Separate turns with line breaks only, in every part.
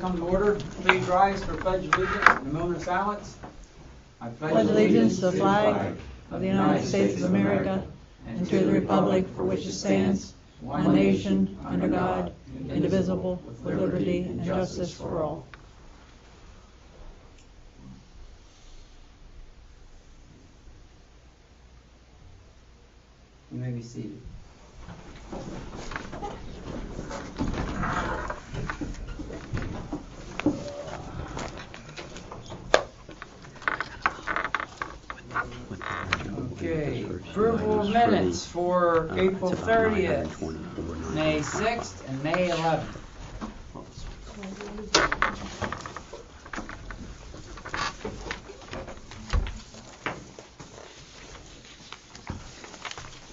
Come to order. Please rise for pledge allegiance and a moment of silence. I
pledge allegiance to the flag of the United States of America and to the republic for which it stands, one nation, under God, indivisible, with liberty and justice for all.
You may be seated. Okay, approval of minutes for April 30th, May 6th, and May 11th.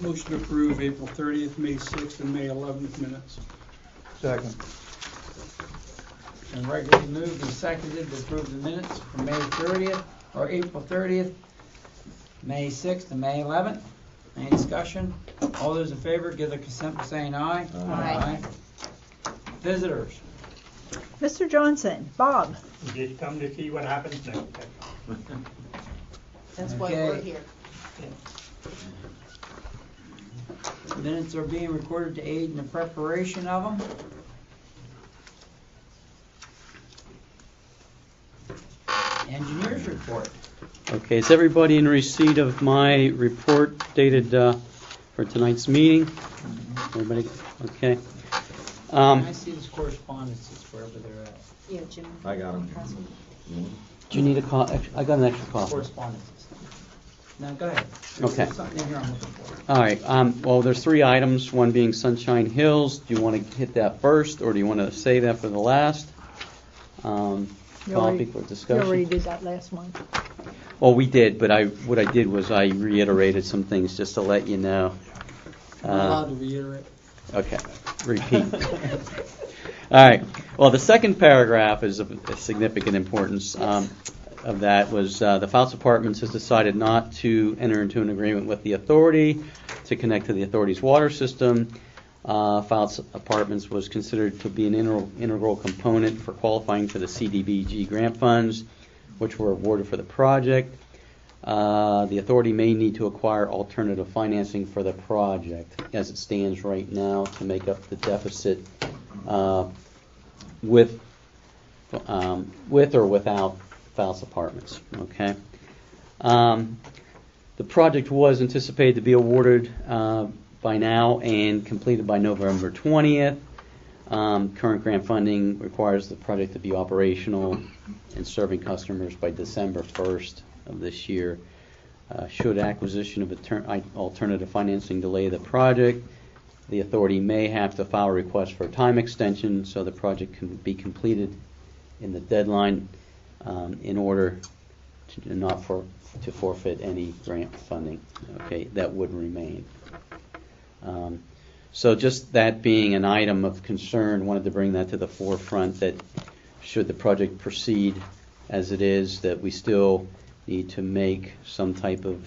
Motion to approve April 30th, May 6th, and May 11th minutes.
Second.
And regularly moved and seconded to approve the minutes for May 30th, or April 30th, May 6th, and May 11th. Any discussion? All those in favor give their consent by saying aye.
Aye.
Visitors.
Mr. Johnson, Bob.
We did come to see what happens next.
That's why
Okay.
we're here.
Minutes are being recorded to aid in the preparation of them. Engineers report.
Okay, is everybody in receipt of my report dated for tonight's meeting? Everybody? Okay.
I see this correspondences wherever they're at.
Yeah, Jim.
I got them.
Do you need a copy? I got an extra copy.
Correspondences. Now go ahead.
Okay.
There's something in here I'm looking for.
All right. Well, there's three items, one being Sunshine Hills. Do you want to hit that first, or do you want to save that for the last topic or discussion?
You already did that last month.
Well, we did, but what I did was I reiterated some things just to let you know.
I'm allowed to reiterate.
Okay, repeat. All right. Well, the second paragraph is of significant importance. Of that was the Fouts Apartments has decided not to enter into an agreement with the authority to connect to the authority's water system. Fouts Apartments was considered to be an integral component for qualifying for the CDBG grant funds, which were awarded for the project. The authority may need to acquire alternative financing for the project as it stands right now to make up the deficit with or without Fouts Apartments. Okay. The project was anticipated to be awarded by now and completed by November 20th. Current grant funding requires the project to be operational and serving customers by December 1st of this year. Should acquisition of alternative financing delay the project, the authority may have to file a request for a time extension so the project can be completed in the deadline in order to not to forfeit any grant funding. Okay, that would remain. So just that being an item of concern, wanted to bring that to the forefront that should the project proceed as it is, that we still need to make some type of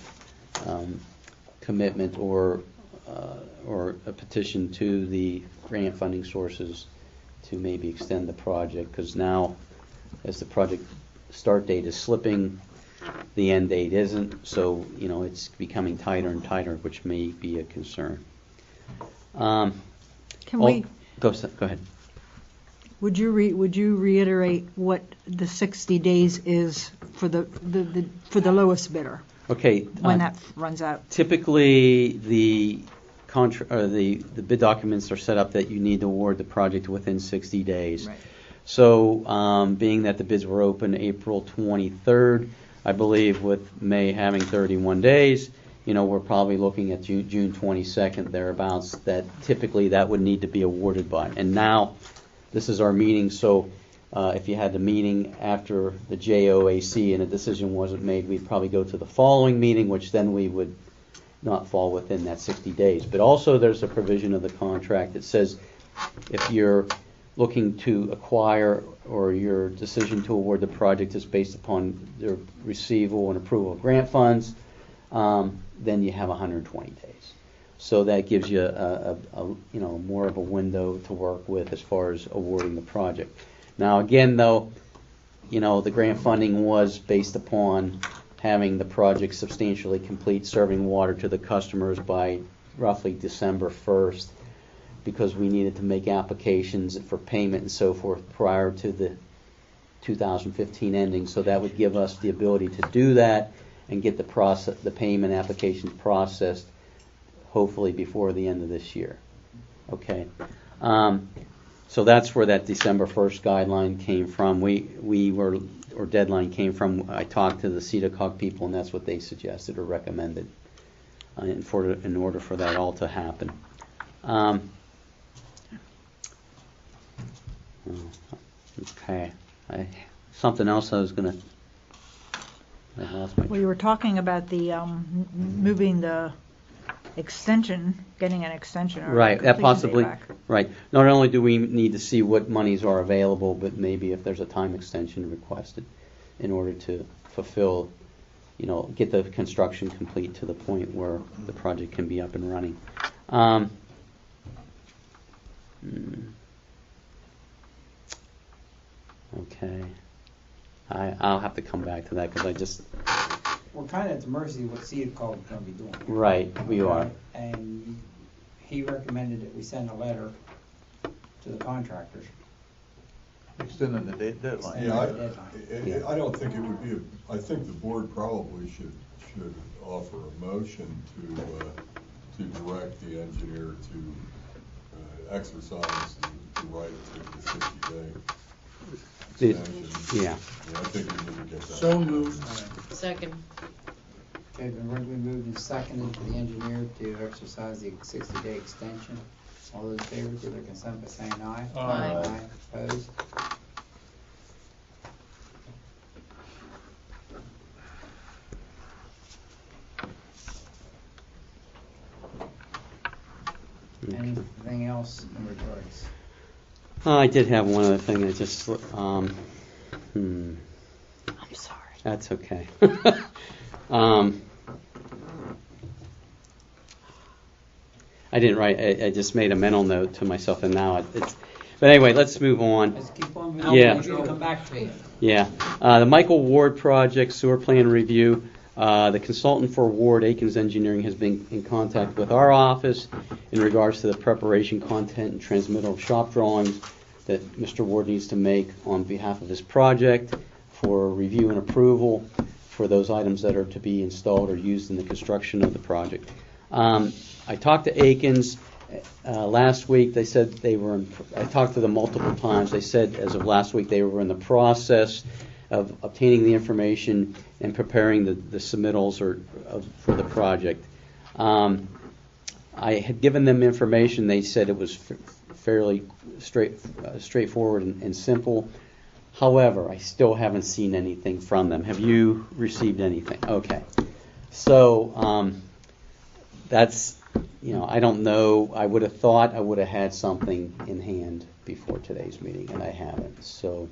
commitment or a petition to the grant funding sources to maybe extend the project, because now as the project start date is slipping, the end date isn't, so it's becoming tighter and tighter, which may be a concern.
Can we?
Go ahead.
Would you reiterate what the 60 days is for the lowest bidder?
Okay.
When that runs out.
Typically, the bid documents are set up that you need to award the project within 60 days.
Right.
So, being that the bids were open April 23rd, I believe with May having 31 days, we're probably looking at June 22nd, thereabouts, that typically that would need to be awarded by. And now, this is our meeting, so if you had the meeting after the JOAC and a decision wasn't made, we'd probably go to the following meeting, which then we would not fall within that 60 days. But also there's a provision of the contract that says if you're looking to acquire or your decision to award the project is based upon the receival and approval of grant funds, then you have 120 days. So that gives you a more of a window to work with as far as awarding the project. Now, again, though, the grant funding was based upon having the project substantially complete, serving water to the customers by roughly December 1st, because we needed to make applications for payment and so forth prior to the 2015 ending. So that would give us the ability to do that and get the payment applications processed, hopefully before the end of this year. Okay. So that's where that December 1st guideline came from. Deadline came from. I talked to the CEDACOG people, and that's what they suggested or recommended in order for that all to happen. Okay. Something else I was going to.
Well, you were talking about the moving the extension, getting an extension. Or
right, that possibly.
Back.
Right. Not only do we need to see what monies are available, but maybe if there's a time extension requested in order to fulfill, get the construction complete to the point where the project can be up and running. Okay. I'll have to come back to that because I just.
We're kind of at the mercy of what CEDACOG is going to be doing.
Right, we are.
And he recommended that we send a letter to the contractors.
Extending the deadline.
Yeah, I don't think it would be, I think the board probably should offer a motion to direct the engineer to exercise the right to the 60-day extension.
Yeah.
I think we need to get that.
So moved.
Second.
Okay, been moved and seconded for the engineer to exercise the 60-day extension. All those in favor give their consent by saying aye.
Aye.
Opposed? Anything else in regards?
I did have one other thing that just. I'm
sorry.
That's okay. I didn't write. I just made a mental note to myself, and now it's. But anyway, let's move on.
Let's keep on moving.
Yeah.
We'll come back to you.
Yeah. The Michael Ward project sewer plan review. The consultant for Ward, Akins Engineering, has been in contact with our office in regards to the preparation, content, and transmittal of shop drawings that Mr. Ward needs to make on behalf of his project for review and approval for those items that are to be installed or used in the construction of the project. I talked to Akins last week. They said I talked to them multiple times. They said as of last week they were in the process of obtaining the information and preparing the submittals for the project. I had given them information. They said it was fairly straightforward and simple. However, I still haven't seen anything from them. Have you received anything? Okay. So that's, I don't know. I would have thought I would have had something in hand before today's meeting, and I haven't. So.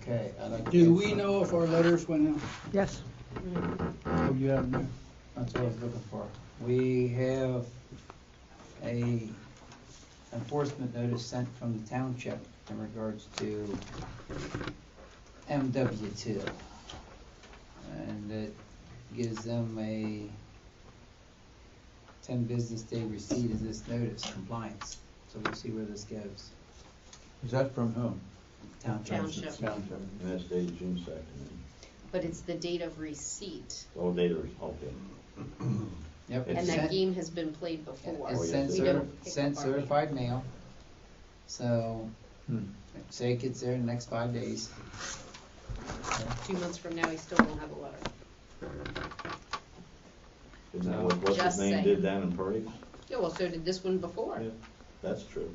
Okay.
Do we know if our letters went out?
Yes.
Oh, you have no.
That's what I was looking for. We have a enforcement notice sent from the township in regards to MW2. And it gives them a 10 business day receipt of this notice compliance. So we'll see where this goes.
Is that from whom?
Township.
And that's dated June 2nd.
But it's the date of receipt.
Oh, date of, okay.
Yep.
And
it's
that
sent-
game has been played before.
It's
yes.
sent,
We don't pick
sent
up our game.
certified mail. So,
Hmm.
say it gets there in the next 5 days.
2 months from now, he still won't have a letter.
Isn't that what's
Just
his name
saying.
did down in Purdy?
Yeah, well, so did this one before.
Yeah, that's true.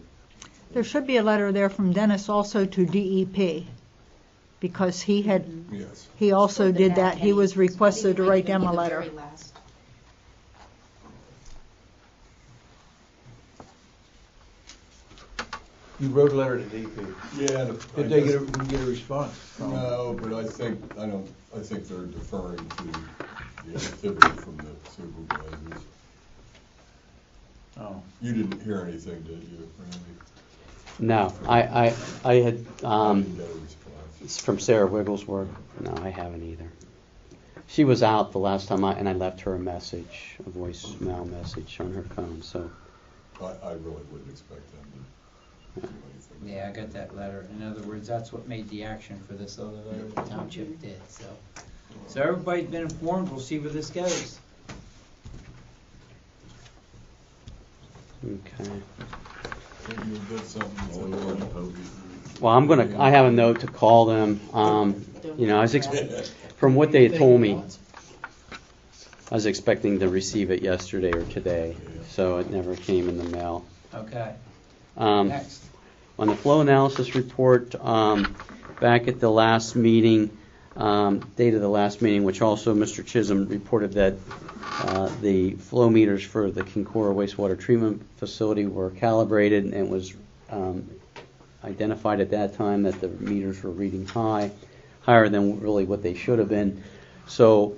There should be a letter there from Dennis also to DEP, because he
Yes.
also did that. He was requested to write them a letter.
The very last.
You wrote a letter to DP.
Yeah.
Did they get a response?
No, but I think they're deferring to the activity from the supervisors.
Oh.
You didn't hear anything, did you, Randy?
No, I had,
I didn't get a response.
it's from Sarah Wigglesworth. No, I haven't either. She was out the last time and I left her a message, a voicemail message on her phone, so.
I really wouldn't expect them to do anything.
Yeah, I got that letter. In other words, that's what made the action for this other letter the township did, so. So everybody's been informed, we'll see where this goes.
Okay.
Maybe you'll get something to
Well, I have a note to call them. You know, from what they had told me, I was expecting to receive it yesterday or today, so it never came in the mail.
Okay,
Next. On the flow analysis report, back at the last meeting, date of the last meeting, which also Mr. Chisholm reported that the flow meters for the Kincora wastewater treatment facility were calibrated, and it was identified at that time that the meters were reading higher than really what they should have been. So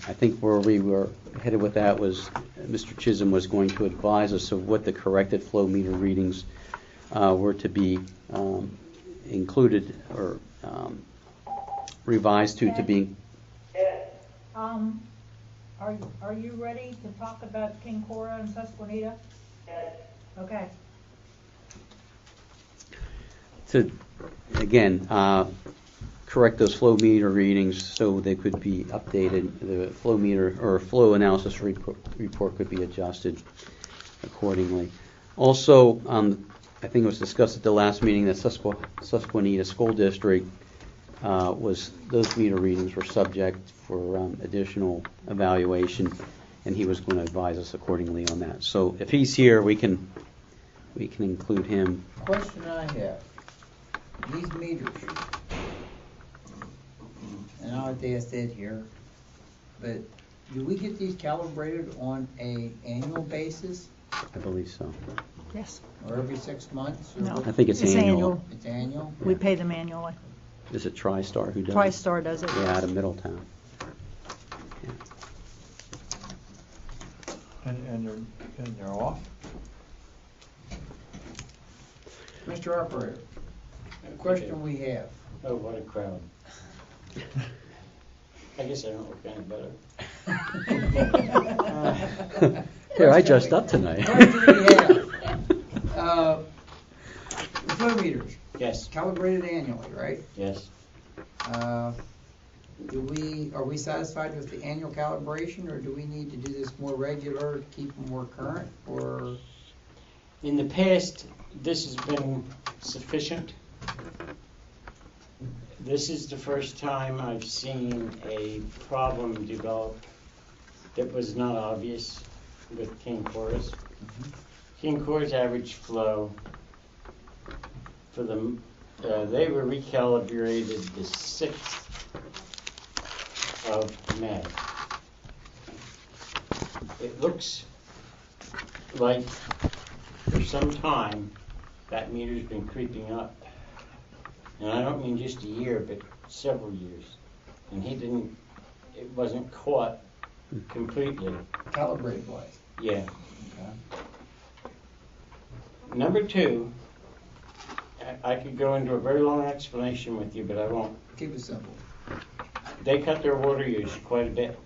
I think where we were headed with that was Mr. Chisholm was going to advise us of what the corrected flow meter readings were to be included or revised to be.
Are you ready to talk about Kincora and Susquehanna? Okay.
To, again, correct those flow meter readings so they could be updated. The flow meter or flow analysis report could be adjusted accordingly. Also, I think it was discussed at the last meeting that Susquehanna School District those meter readings were subject for additional evaluation, and he was going to advise us accordingly on that. So if he's here, we can include him.
question I have, these meters, and I'll ask Ed here, but do we get these calibrated on a annual basis
I believe so.
Yes.
or every 6 months? Or
No.
what?
I think it's annual.
It's annual?
We pay them annually.
Is it TriStar who does it?
TriStar does it.
Yeah, out of Middletown. Yeah.
And they're off?
Mr. Operator, the question we have,
Oh, what a crowd. I guess I don't look any better.
Here, I dressed up tonight.
question we have, the flow meters,
Yes,
calibrated annually, right?
yes.
Are we satisfied with the annual calibration, or do we need to do this more regular to keep them more current, or?
In the past, this has been sufficient. This is the first time I've seen a problem develop that was not obvious with Kincora's. Kincora's average flow for them, they were recalibrated the 6th of May. It looks like for some time that meter's been creeping up. And I don't mean just a year, but several years. And it wasn't caught completely.
Calibrated wise?
Yeah.
Okay.
Number 2, I could go into a very long explanation with you, but I won't.
Keep it simple.
They cut their water use quite a bit.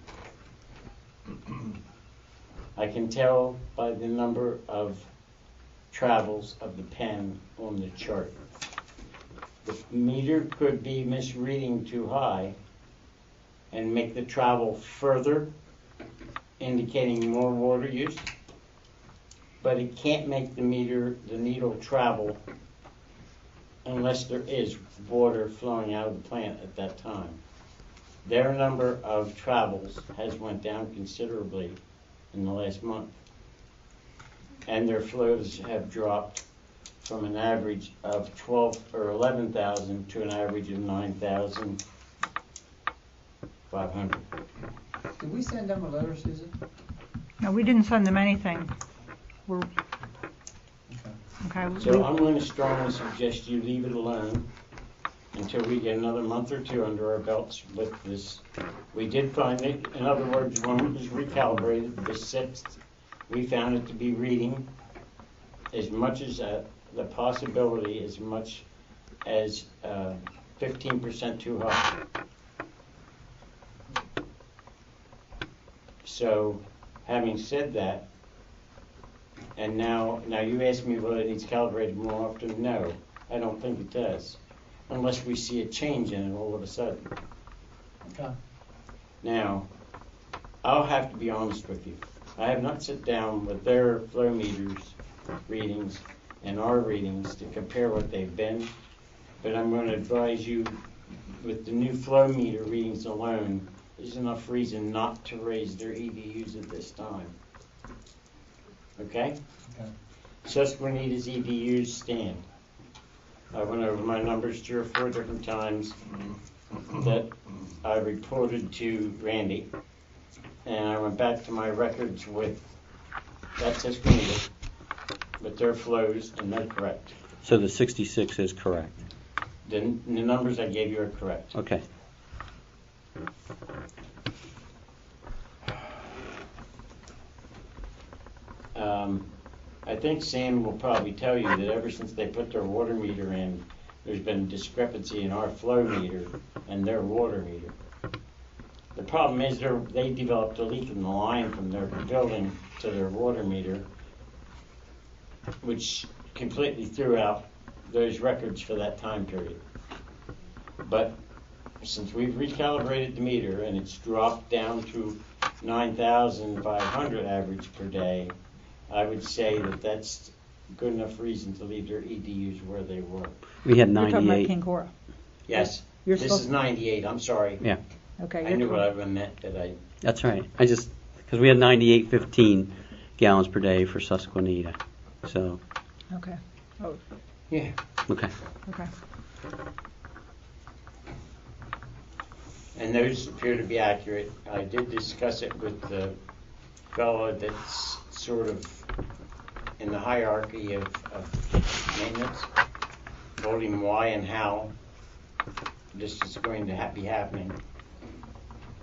I can tell by the number of travels of the pen on the chart. The meter could be misreading too high and make the travel further, indicating more water use, but it can't make the needle travel unless there is water flowing out of the plant at that time. Their number of travels has went down considerably in the last month, and their flows have dropped from an average of 12 or 11,000 to an average of 9,500.
Did we send them a letter, Susan?
No, we didn't send them anything. We're, okay.
So I'm going to strongly suggest you leave it alone until we get another month or 2 under our belts with this. We did find it, in other words, when it was recalibrated, the 6th, we found it to be reading as much as the possibility as much as 15% too high. So, having said that, and now you ask me whether it needs calibrated more often. No, I don't think it does, unless we see a change in it all of a sudden.
Okay.
Now, I'll have to be honest with you. I have not sat down with their flow meters readings and our readings to compare what they've been, but I'm going to advise you with the new flow meter readings alone, there's enough reason not to raise their EDUs at this time. Okay?
Okay.
Susquehanna's EDUs stand. I went over my numbers 3 or 4 different times that I reported to Randy, and I went back to my records with that Susquehanna, with their flows, and they're correct.
So the 66 is correct.
The numbers I gave you are correct.
Okay.
I think Sam will probably tell you that ever since they put their water meter in, there's been discrepancy in our flow meter and their water meter. The problem is they developed a leak in the line from their building to their water meter, which completely threw out those records for that time period. But since we've recalibrated the meter and it's dropped down to 9,500 average per day, I would say that that's good enough reason to leave their EDUs where they were.
We had
You're talking about
98.
King Cora.
Yes,
You're
this
supposed-
is 98, I'm sorry.
Yeah,
Okay.
I knew what I meant that I,
that's right. I just, because we had 98.15 gallons per day for Susquehanna. So,
Okay. Oh,
yeah.
okay.
okay.
And those appear to be accurate. I did discuss it with the fellow that's sort of in the hierarchy of maintenance, told him why and how this is going to be happening,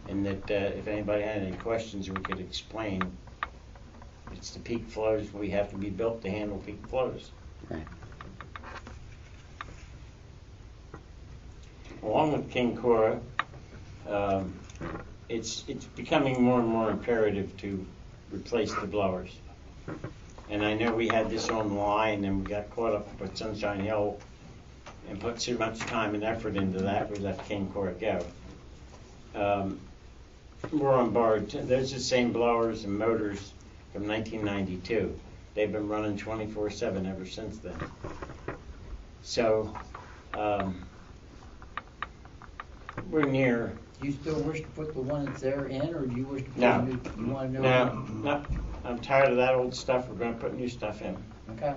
and that if anybody had any questions we could explain. It's the peak flows. We have to be built to handle peak flows.
Right.
Along with King Cora, it's becoming more and more imperative to replace the blowers. And I know we had this on the line and we got caught up with Sunshine Hill and put too much time and effort into that. We let King Cora go. We're on board. There's the same blowers and motors from 1992. They've been running 24/7 ever since then. So we're near.
Do you still wish to put the one that's there in, or do you wish to put
No.
a new, you want to know?
No, I'm tired of that old stuff. We're going to put new stuff in.
Okay.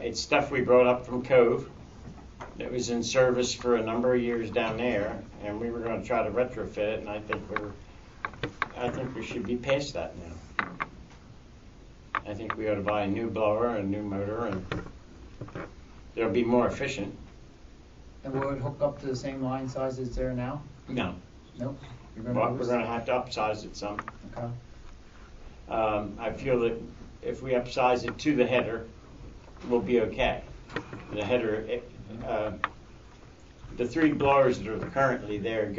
It's stuff we brought up from Cove that was in service for a number of years down there, and we were going to try to retrofit it, and I think we should be past that now. I think we ought to buy a new blower and a new motor, and they'll be more efficient.
And will it hook up to the same line size that's there now?
No,
Nope. You're
but
gonna
we're going to have to upsize it some.
Okay.
I feel that if we upsize it to the header, we'll be okay. The header, the 3 blowers that are currently there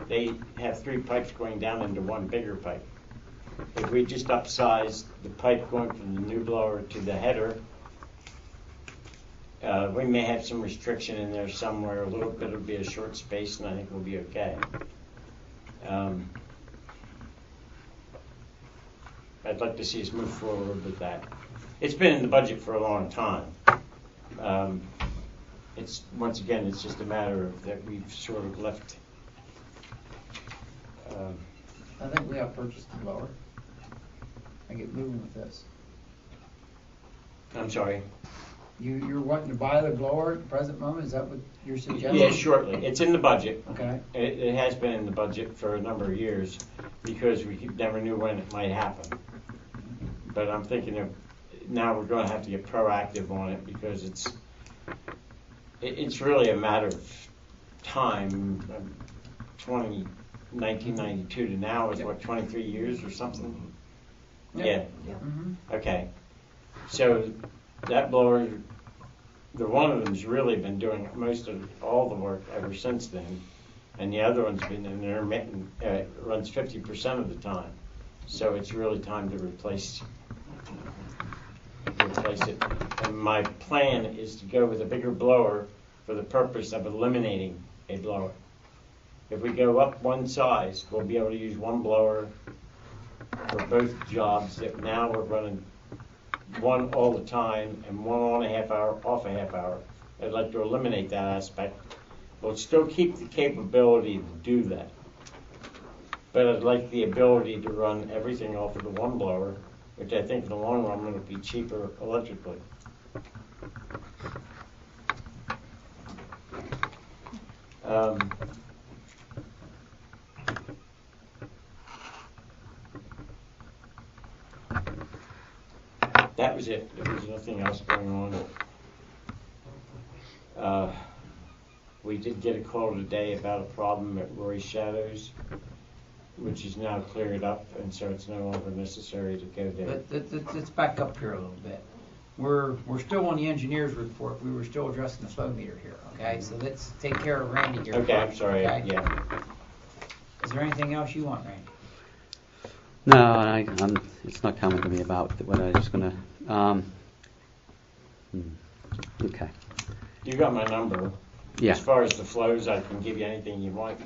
they have 3 pipes going down into one bigger pipe. If we just upsize the pipe going from the new blower to the header, we may have some restriction in there somewhere. A little bit will be a short space, and I think we'll be okay. I'd like to see us move forward with that. It's been in the budget for a long time. It's just a matter of that we've sort of left.
I think we have purchased the blower. I get moving with this.
I'm sorry.
You're wanting to buy the blower at the present moment? Is that what you're suggesting?
Yeah, shortly. It's in the budget.
Okay.
It has been in the budget for a number of years because we never knew when it might happen. But I'm thinking of now we're going to have to get proactive on it because it's really a matter of time. 1992 to now is what, 23 years or something?
Yep.
Yeah.
Mm-hmm.
Okay. So that blower, the one of them's really been doing most of all the work ever since then, and the other one's been an intermittent, runs 50% of the time. So it's really time to replace it. And my plan is to go with a bigger blower for the purpose of eliminating a blower. If we go up one size, we'll be able to use one blower for both jobs. That now we're running one all the time and one on a half hour, off a half hour. I'd like to eliminate that aspect. We'll still keep the capability to do that. But I'd like the ability to run everything off of the one blower, which I think in the long run will be cheaper electrically. That was it. There was nothing else going on. We did get a call today about a problem at Roy Shadows, which is now cleared up, and so it's no longer necessary to go there.
Let's back up here a little bit. We're still on the engineer's report. We were still addressing the flow meter here, okay? So let's take care of Randy here.
Okay, I'm sorry.
Okay?
Yeah.
Is there anything else you want, Randy?
No, it's not coming to me about what I was going to. Okay.
You got my number.
Yeah.
As far as the flows, I can give you anything you want.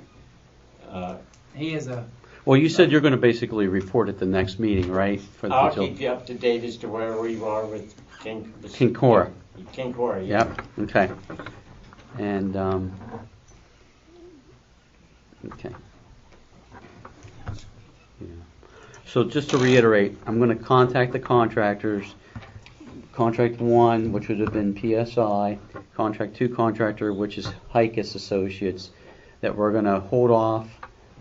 He is a.
Well, you said you're going to basically report at the next meeting, right? For the
I'll
utility.
keep you up to date as to where we are with
Kincora.
Kincora, yeah.
Yep. Okay. And okay. Yeah. So just to reiterate, I'm going to contact the contractors. Contract 1, which would have been PSI. Contract 2 contractor, which is Hikes Associates, that we're going to hold off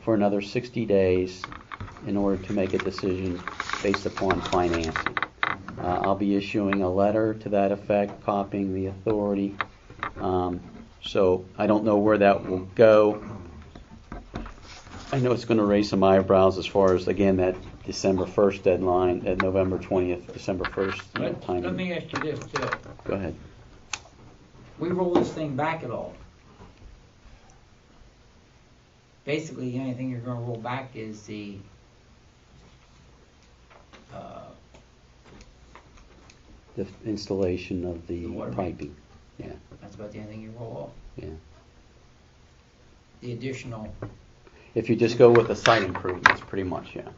for another 60 days in order to make a decision based upon financing. I'll be issuing a letter to that effect, copying the authority. So I don't know where that will go. I know it's going to raise some eyebrows as far as, again, that December 1st deadline, at November 20th, December 1st timing.
Let me ask you this, too.
Go ahead.
We roll this thing back at all. Basically, the only thing you're going to roll back is the
installation of the
water
piping.
main.
Yeah.
That's about the only thing you roll off.
Yeah.
The additional.
If you just go with the site improvements, pretty much, yeah.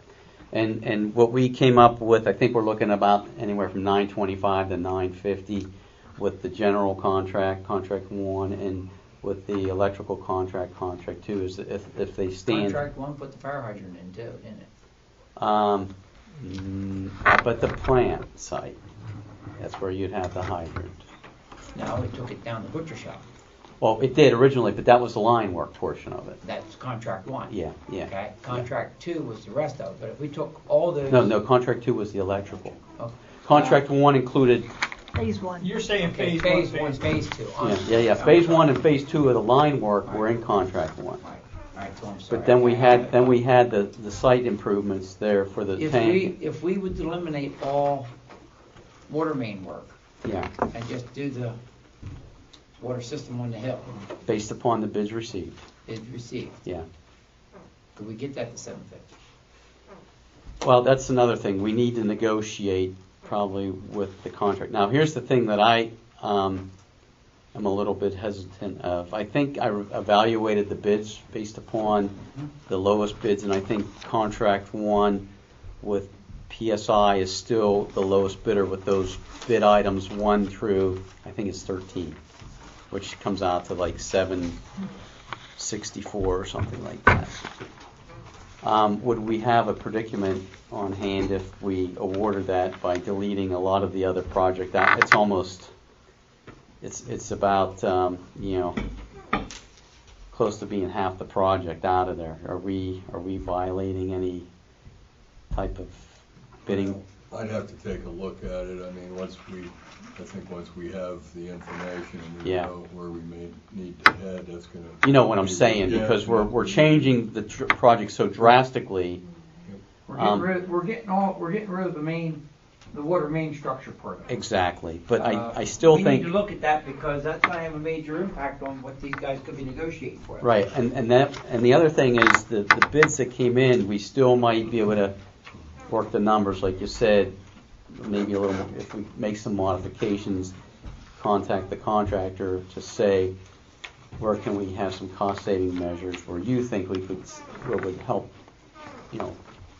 And what we came up with, I think we're looking about anywhere from $925 to $950 with the general contract, contract 1, and with the electrical contract, contract 2, is if they stand.
Contract 1 put the fire hydrant in too, didn't it?
Up at the plant site. That's where you'd have the hydrant.
No, we took it down the butcher shop.
Well, it did originally, but that was the line work portion of it.
That's contract 1.
Yeah, yeah.
Okay. Contract 2 was the rest of it. But if we took all those.
No, contract 2 was the electrical.
Oh.
Contract 1 included.
Phase 1.
You're saying
Okay,
phase
phase 1, phase 2.
Yeah. Phase 1 and phase 2 of the line work were in contract 1.
Right. All right, so I'm sorry.
But then we had the site improvements there for the tank.
If we would eliminate all water main work
Yeah,
and just do the water system on the hill
based upon the bids received.
is received,
Yeah.
could we get that to 750?
Well, that's another thing. We need to negotiate probably with the contract. Now, here's the thing that I am a little bit hesitant of. I think I evaluated the bids based upon the lowest bids, and I think contract 1 with PSI is still the lowest bidder with those bid items 1 through, I think it's 13, which comes out to like 764 or something like that. Would we have a predicament on hand if we awarded that by deleting a lot of the other project? It's almost, it's about, close to being half the project out of there. Are we violating any type of bidding?
I'd have to take a look at it. I mean, once we have the information and we
Yeah.
know where we may need to head, that's going to.
You know what I'm saying, because we're changing the project so drastically.
We're getting rid of the main
the water main structure part of it.
Exactly, but I still
we
think.
need to look at that because that's going to have a major impact on what these guys could be negotiating for.
Right, and the other thing is the bids that came in, we still might be able to work the numbers, like you said, maybe a little more, if we make some modifications, contact the contractor to say, where can we have some cost saving measures where you think where would help,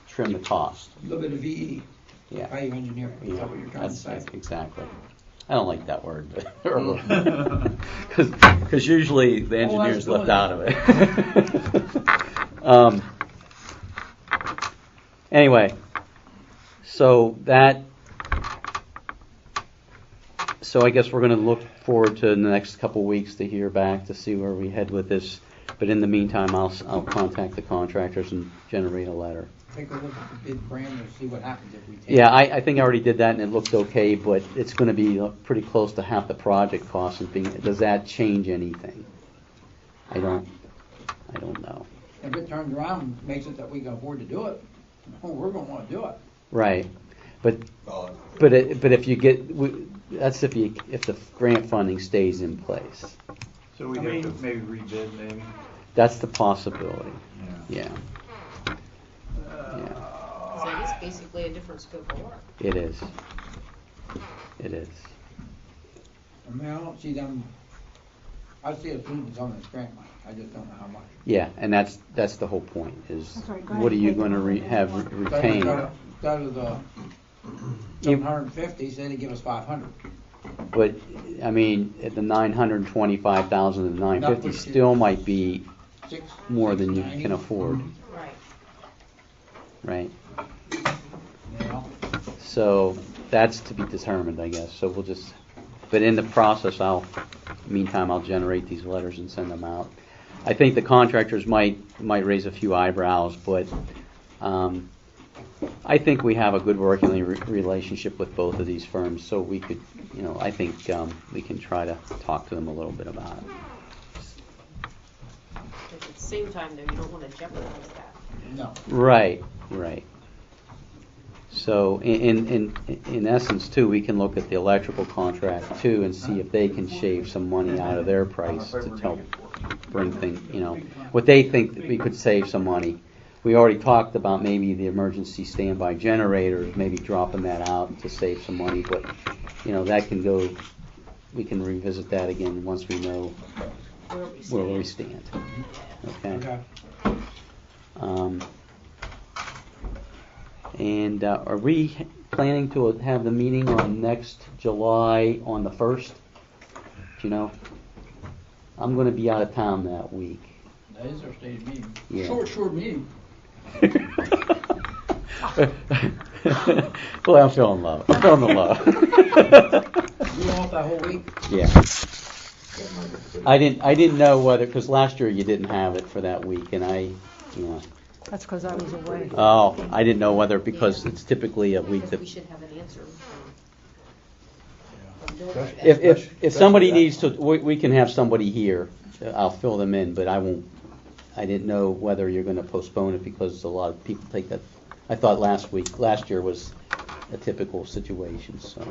trim the cost.
A little bit of VE,
Yeah.
value engineering, is that what you're trying to say?
That's exactly. I don't like that word, because usually the engineer's left out of it. Anyway, so I guess we're going to look forward to the next couple weeks to hear back to see where we head with this. But in the meantime, I'll contact the contractors and generate a letter.
Take a look at the bid parameters, see what happens if we take
Yeah, I think I already did that and it looked okay, but it's going to be pretty close to half the project cost. Does that change anything? I don't know.
If it turns around and makes it that we can afford to do it, we're going to want to do it.
Right, but if you get that's if the grant funding stays in place.
So we have to maybe rebid, maybe?
That's the possibility. Yeah.
So it's basically a different scope of work.
It is. It is.
I mean, I don't see them, I see it as on this grant money, I just don't know how much.
Yeah, and that's the whole point is
That's right, go
what are
ahead,
you
take
going to
it.
have retained?
Instead of the 750, say they give us 500.
But I mean, at the 925,000 and 950 still might be more than you can afford,
Right.
right? So that's to be determined, I guess. So we'll just, but in the process, meantime, I'll generate these letters and send them out. I think the contractors might raise a few eyebrows, but I think we have a good working relationship with both of these firms, so we could, I think we can try to talk to them a little bit about it.
At the same time, though, you don't want to jeopardize that.
No.
Right. So in essence, too, we can look at the electrical contract, too, and see if they can shave some money out of their price to help bring things, what they think that we could save some money. We already talked about maybe the emergency standby generators, maybe dropping that out to save some money, but, that can go, we can revisit that again once we know where we stand. Okay? And are we planning to have the meeting on next July on the 1st? Do you know? I'm going to be out of town that week.
That is our stated meeting.
Yeah.
Short meeting.
Well, I'm feeling low. I'm feeling the low.
You off that whole week?
Yeah. I didn't know whether, because last year you didn't have it for that week, and
That's because I was away.
Oh, I didn't know whether, because it's typically a week
Because
that.
we should have an answer from Bill by then.
If somebody needs to, we can have somebody here. I'll fill them in, but I won't. I didn't know whether you're going to postpone it because a lot of people take that. I thought last year was a typical situation. So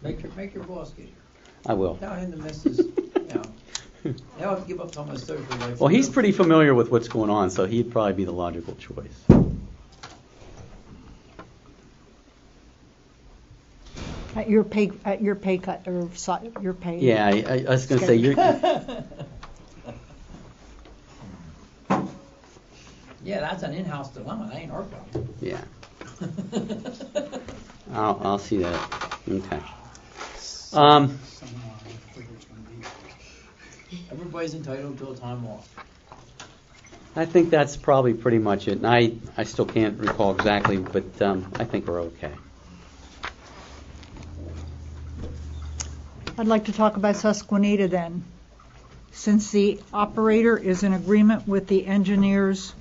Make your boss get here.
I will.
Tell him the missus, they'll have to give up some of his social life.
Well, he's pretty familiar with what's going on, so he'd probably be the logical choice.
At your pay cut or your pay.
Yeah, I was going to say you're.
Yeah, that's an in-house dilemma. That ain't our problem.
Yeah. I'll see that. Okay.
Everybody's entitled to a time off.
I think that's probably pretty much it. And I still can't recall exactly, but I think we're okay.
I'd like to talk about Susquehanna then. Since the operator is in agreement with the engineer's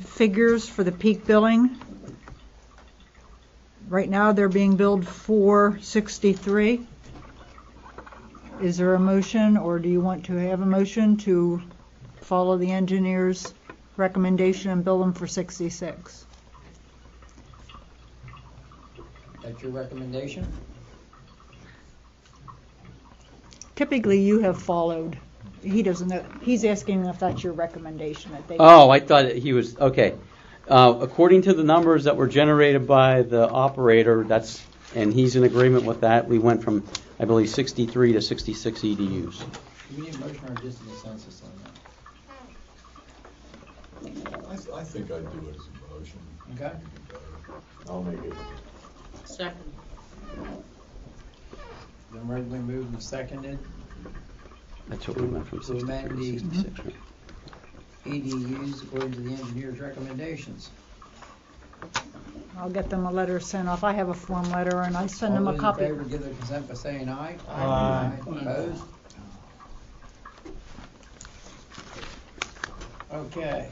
figures for the peak billing, right now they're being billed $463. Is there a motion, or do you want to have a motion to follow the engineer's recommendation and bill them for $66?
That's your recommendation?
Typically, you have followed. He doesn't know. He's asking if that's your recommendation that they.
Oh, I thought he was, okay. According to the numbers that were generated by the operator, and he's in agreement with that, we went from, I believe, 63 to 66 EDUs.
Do we need a motion or just a consensus on that?
I think I'd do it as a motion.
Okay.
I'll make it.
Second.
Then regularly moved and seconded.
That's what we went from
To
63
amend
to
the
66, right?
EDUs according to the engineer's recommendations.
I'll get them a letter sent off. I have a form letter, and I send them a
All
copy.
those in favor give their consent by saying aye.
Aye.
Opposed? Okay.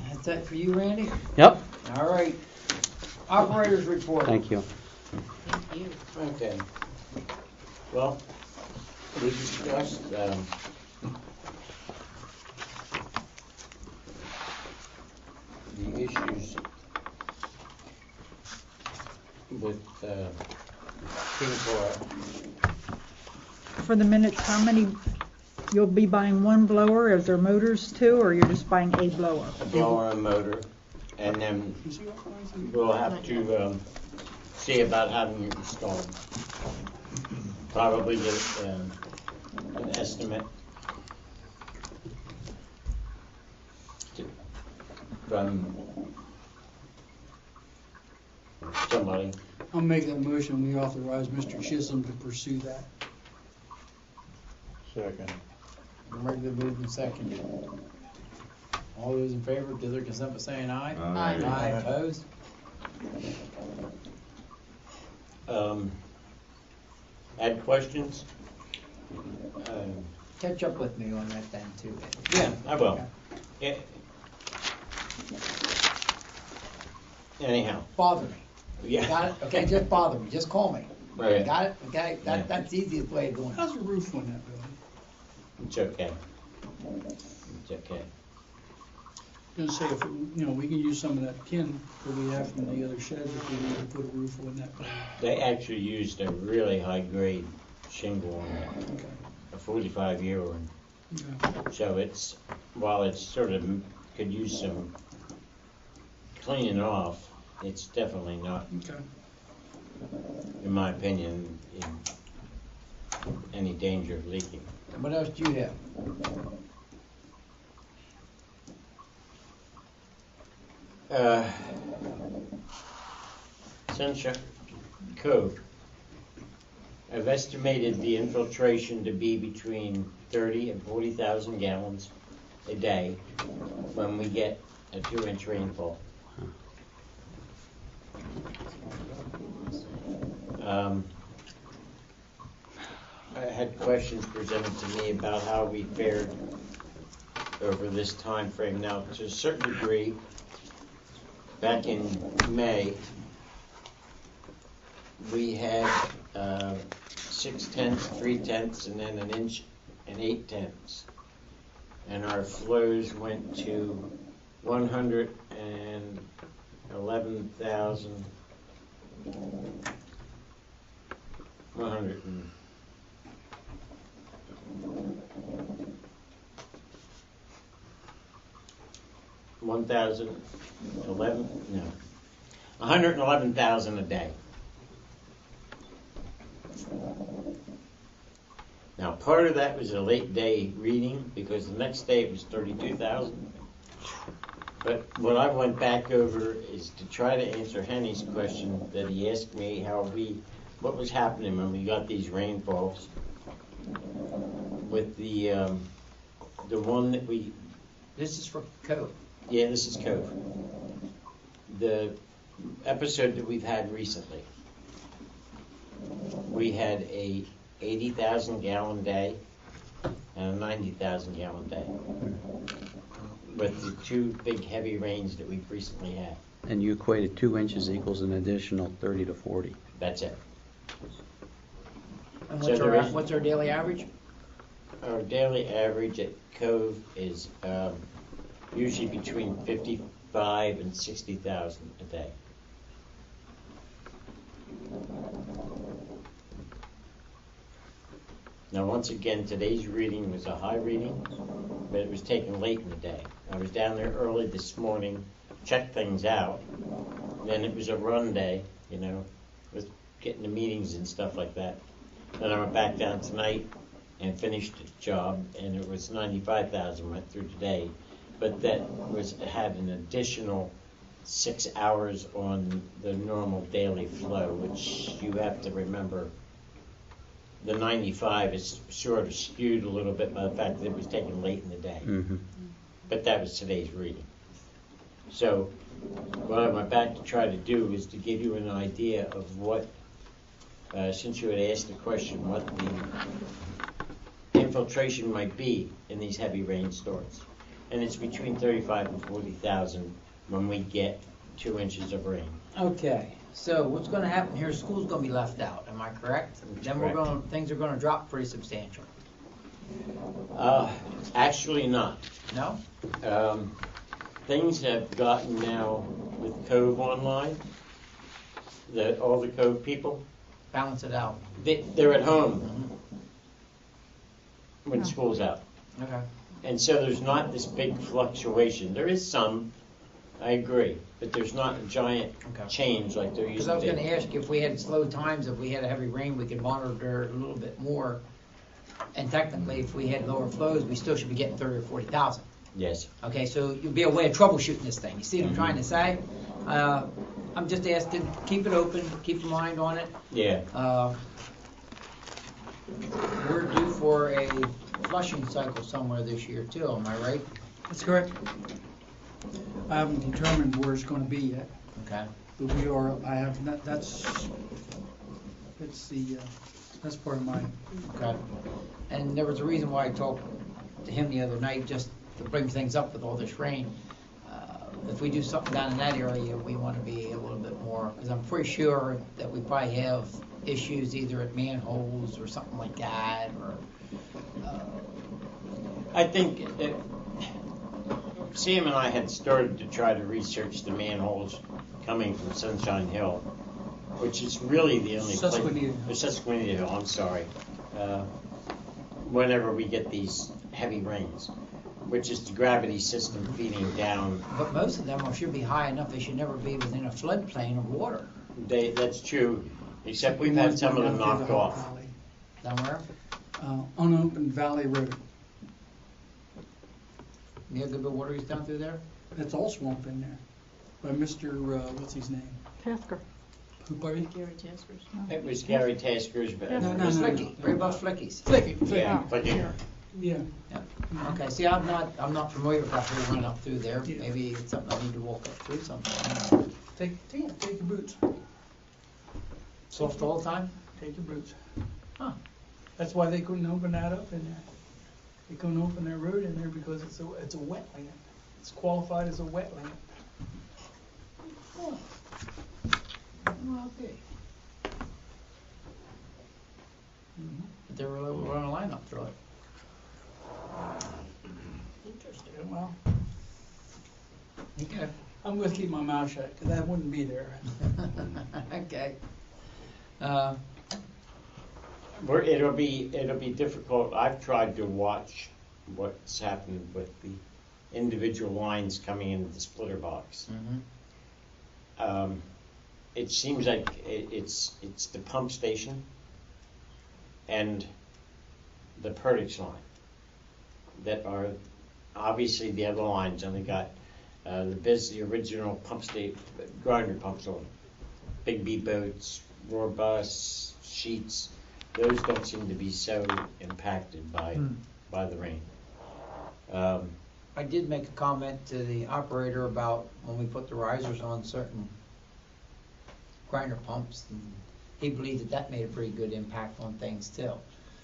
That's that for you, Randy?
Yep,
All right. Operators report.
thank you.
Thank you.
Okay. Well, we discussed, the issues with, King Cora.
For the minutes, how many? You'll be buying one blower. Is there motors too, or you're just buying a blower?
A blower and motor, and then we'll have to see about having it installed. Probably get an estimate from somebody.
I'll make that motion, we authorize Mr. Chisholm to pursue that.
Second.
Regularly moved and seconded. All those in favor give their consent by saying aye.
Aye.
Aye. Opposed?
Add questions?
Catch up with me on that then too.
Yeah, I will. Yeah. Anyhow,
Bother me.
yeah.
Got it? Okay, just bother me. Just call me.
Right.
Got it? Okay?
Yeah.
That's the easiest way of doing it.
How's the roof on that building?
It's okay. It's okay.
Gonna say, if, we can use some of that tin that we have from the other sheds if we need to put a roof on that building.
They actually used a really high-grade shingle on that,
Okay.
a 45-year one.
Yeah.
So it's, while it's sort of could use some cleaning off, it's definitely not,
Okay.
in my opinion, in any danger of leaking.
What else do you have?
Sunshine Cove. I've estimated the infiltration to be between 30 and 40,000 gallons a day when we get a 2-inch rainfall. I had questions presented to me about how we fared over this time frame. Now, to a certain degree, back in May, we had 6/10, 3/10, and then 1 inch and 8/10. And our flows went to 111,000. 111,000 a day. Now, part of that was a late day reading because the next day it was 32,000. But what I went back over is to try to answer Henny's question that he asked me what was happening when we got these rainfalls with the one that we.
This is for Cove.
Yeah, this is Cove. The episode that we've had recently, we had a 80,000 gallon day and a 90,000 gallon day with the 2 big heavy rains that we've recently had.
And you equated 2 inches equals an additional 30 to 40.
That's it.
And
So there is-
what's our daily average?
Our daily average at Cove is usually between 55 and 60,000 a day. Now, once again, today's reading was a high reading, but it was taken late in the day. I was down there early this morning, checked things out. Then it was a run day, with getting the meetings and stuff like that. Then I went back down tonight and finished the job, and it was 95,000 went through today. But that had an additional 6 hours on the normal daily flow, which you have to remember. The 95 is sort of skewed a little bit by the fact that it was taken late in the day.
Mm-hmm.
But that was today's reading. So what I went back to try to do is to give you an idea of what, since you had asked the question, what the infiltration might be in these heavy rainstorms. And it's between 35 and 40,000 when we get 2 inches of rain.
Okay, so what's gonna happen here, school's gonna be left out, am I correct? Then
Correct.
things are gonna drop pretty substantial.
Actually not.
No?
Things have gotten now with Cove online, all the Cove people,
Balance it out.
they're at home when school's out.
Okay.
And so there's not this big fluctuation. There is some, I agree, but there's not a giant
Okay.
change like there used
Because I
to
was
be.
gonna ask you, if we had slow times, if we had a heavy rain, we could monitor a little bit more. And technically, if we had lower flows, we still should be getting 30 or 40,000.
Yes.
Okay, so you'll be a way of troubleshooting this thing. You see what I'm trying to say? I'm just asking, keep it open, keep your mind on it.
Yeah.
We're due for a flushing cycle somewhere this year too, am I right?
That's correct. I haven't determined where it's gonna be yet,
Okay.
but we are, I have, that's part of mine.
Okay. And there was a reason why I talked to him the other night, just to bring things up with all this rain. If we do something down in that area, we want to be a little bit more, because I'm pretty sure that we probably have issues either at manholes or something like that, or,
I think Sam and I had started to try to research the manholes coming from Sunshine Hill, which is really the only
Susquehanna.
place. Susquehanna Hill, I'm sorry. Whenever we get these heavy rains, which is the gravity system feeding down.
but most of them should be high enough, they should never be within a floodplain of water.
That's true, except we've had some of them knocked off.
Somewhere,
Unopened Valley Road.
you have good bit of water is down through there?
It's all swamp in there. By Mr., what's his name?
Tasker.
Who, pardon?
Gary Tasker's.
It was Gary Tasker's, but
No,
It's
no.
Flicky, right above Flicky's.
yeah, but yeah.
Yeah.
Okay, see, I'm not familiar with that whole run up through there.
Yeah.
Maybe it's something I need to walk up through sometime.
Take your boots.
Soft all the time?
Take your boots.
Huh.
That's why they couldn't open that up in there. They couldn't open that road in there because it's a wetland. It's qualified as a wetland.
Oh. Well, okay. But they were able to run a line up through it.
Interesting.
Yeah, well,
Okay.
I'm gonna keep my mouth shut because I wouldn't be there.
Okay.
It'll be difficult. I've tried to watch what's happened with the individual lines coming into the splitter box.
Mhm.
It seems like it's the pump station and the Perdix line that are obviously the other lines only got the original pump state grinder pumps on big B boats, roar bus, sheets. Those don't seem to be so impacted by the rain.
I did make a comment to the operator about when we put the risers on certain grinder pumps, and he believed that made a pretty good impact on things too.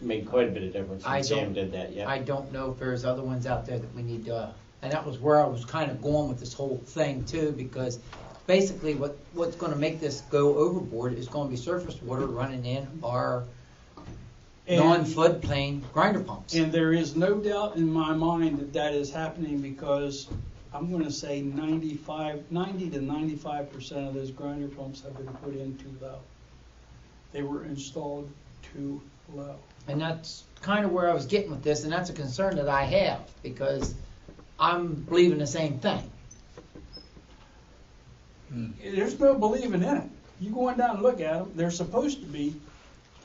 Made quite a bit of difference
I
when Sam
don't-
did that, yeah.
I don't know if there's other ones out there that we need to, and that was where I was kind of going with this whole thing too, because basically what's going to make this go overboard is going to be surface water running in our non-floodplain grinder pumps.
And there is no doubt in my mind that that is happening because I'm going to say 90 to 95% of those grinder pumps have been put in too low. They were installed too low.
And that's kind of where I was getting with this, and that's a concern that I have, because I'm believing the same thing.
There's no believing in it. You go on down and look at them, they're supposed to be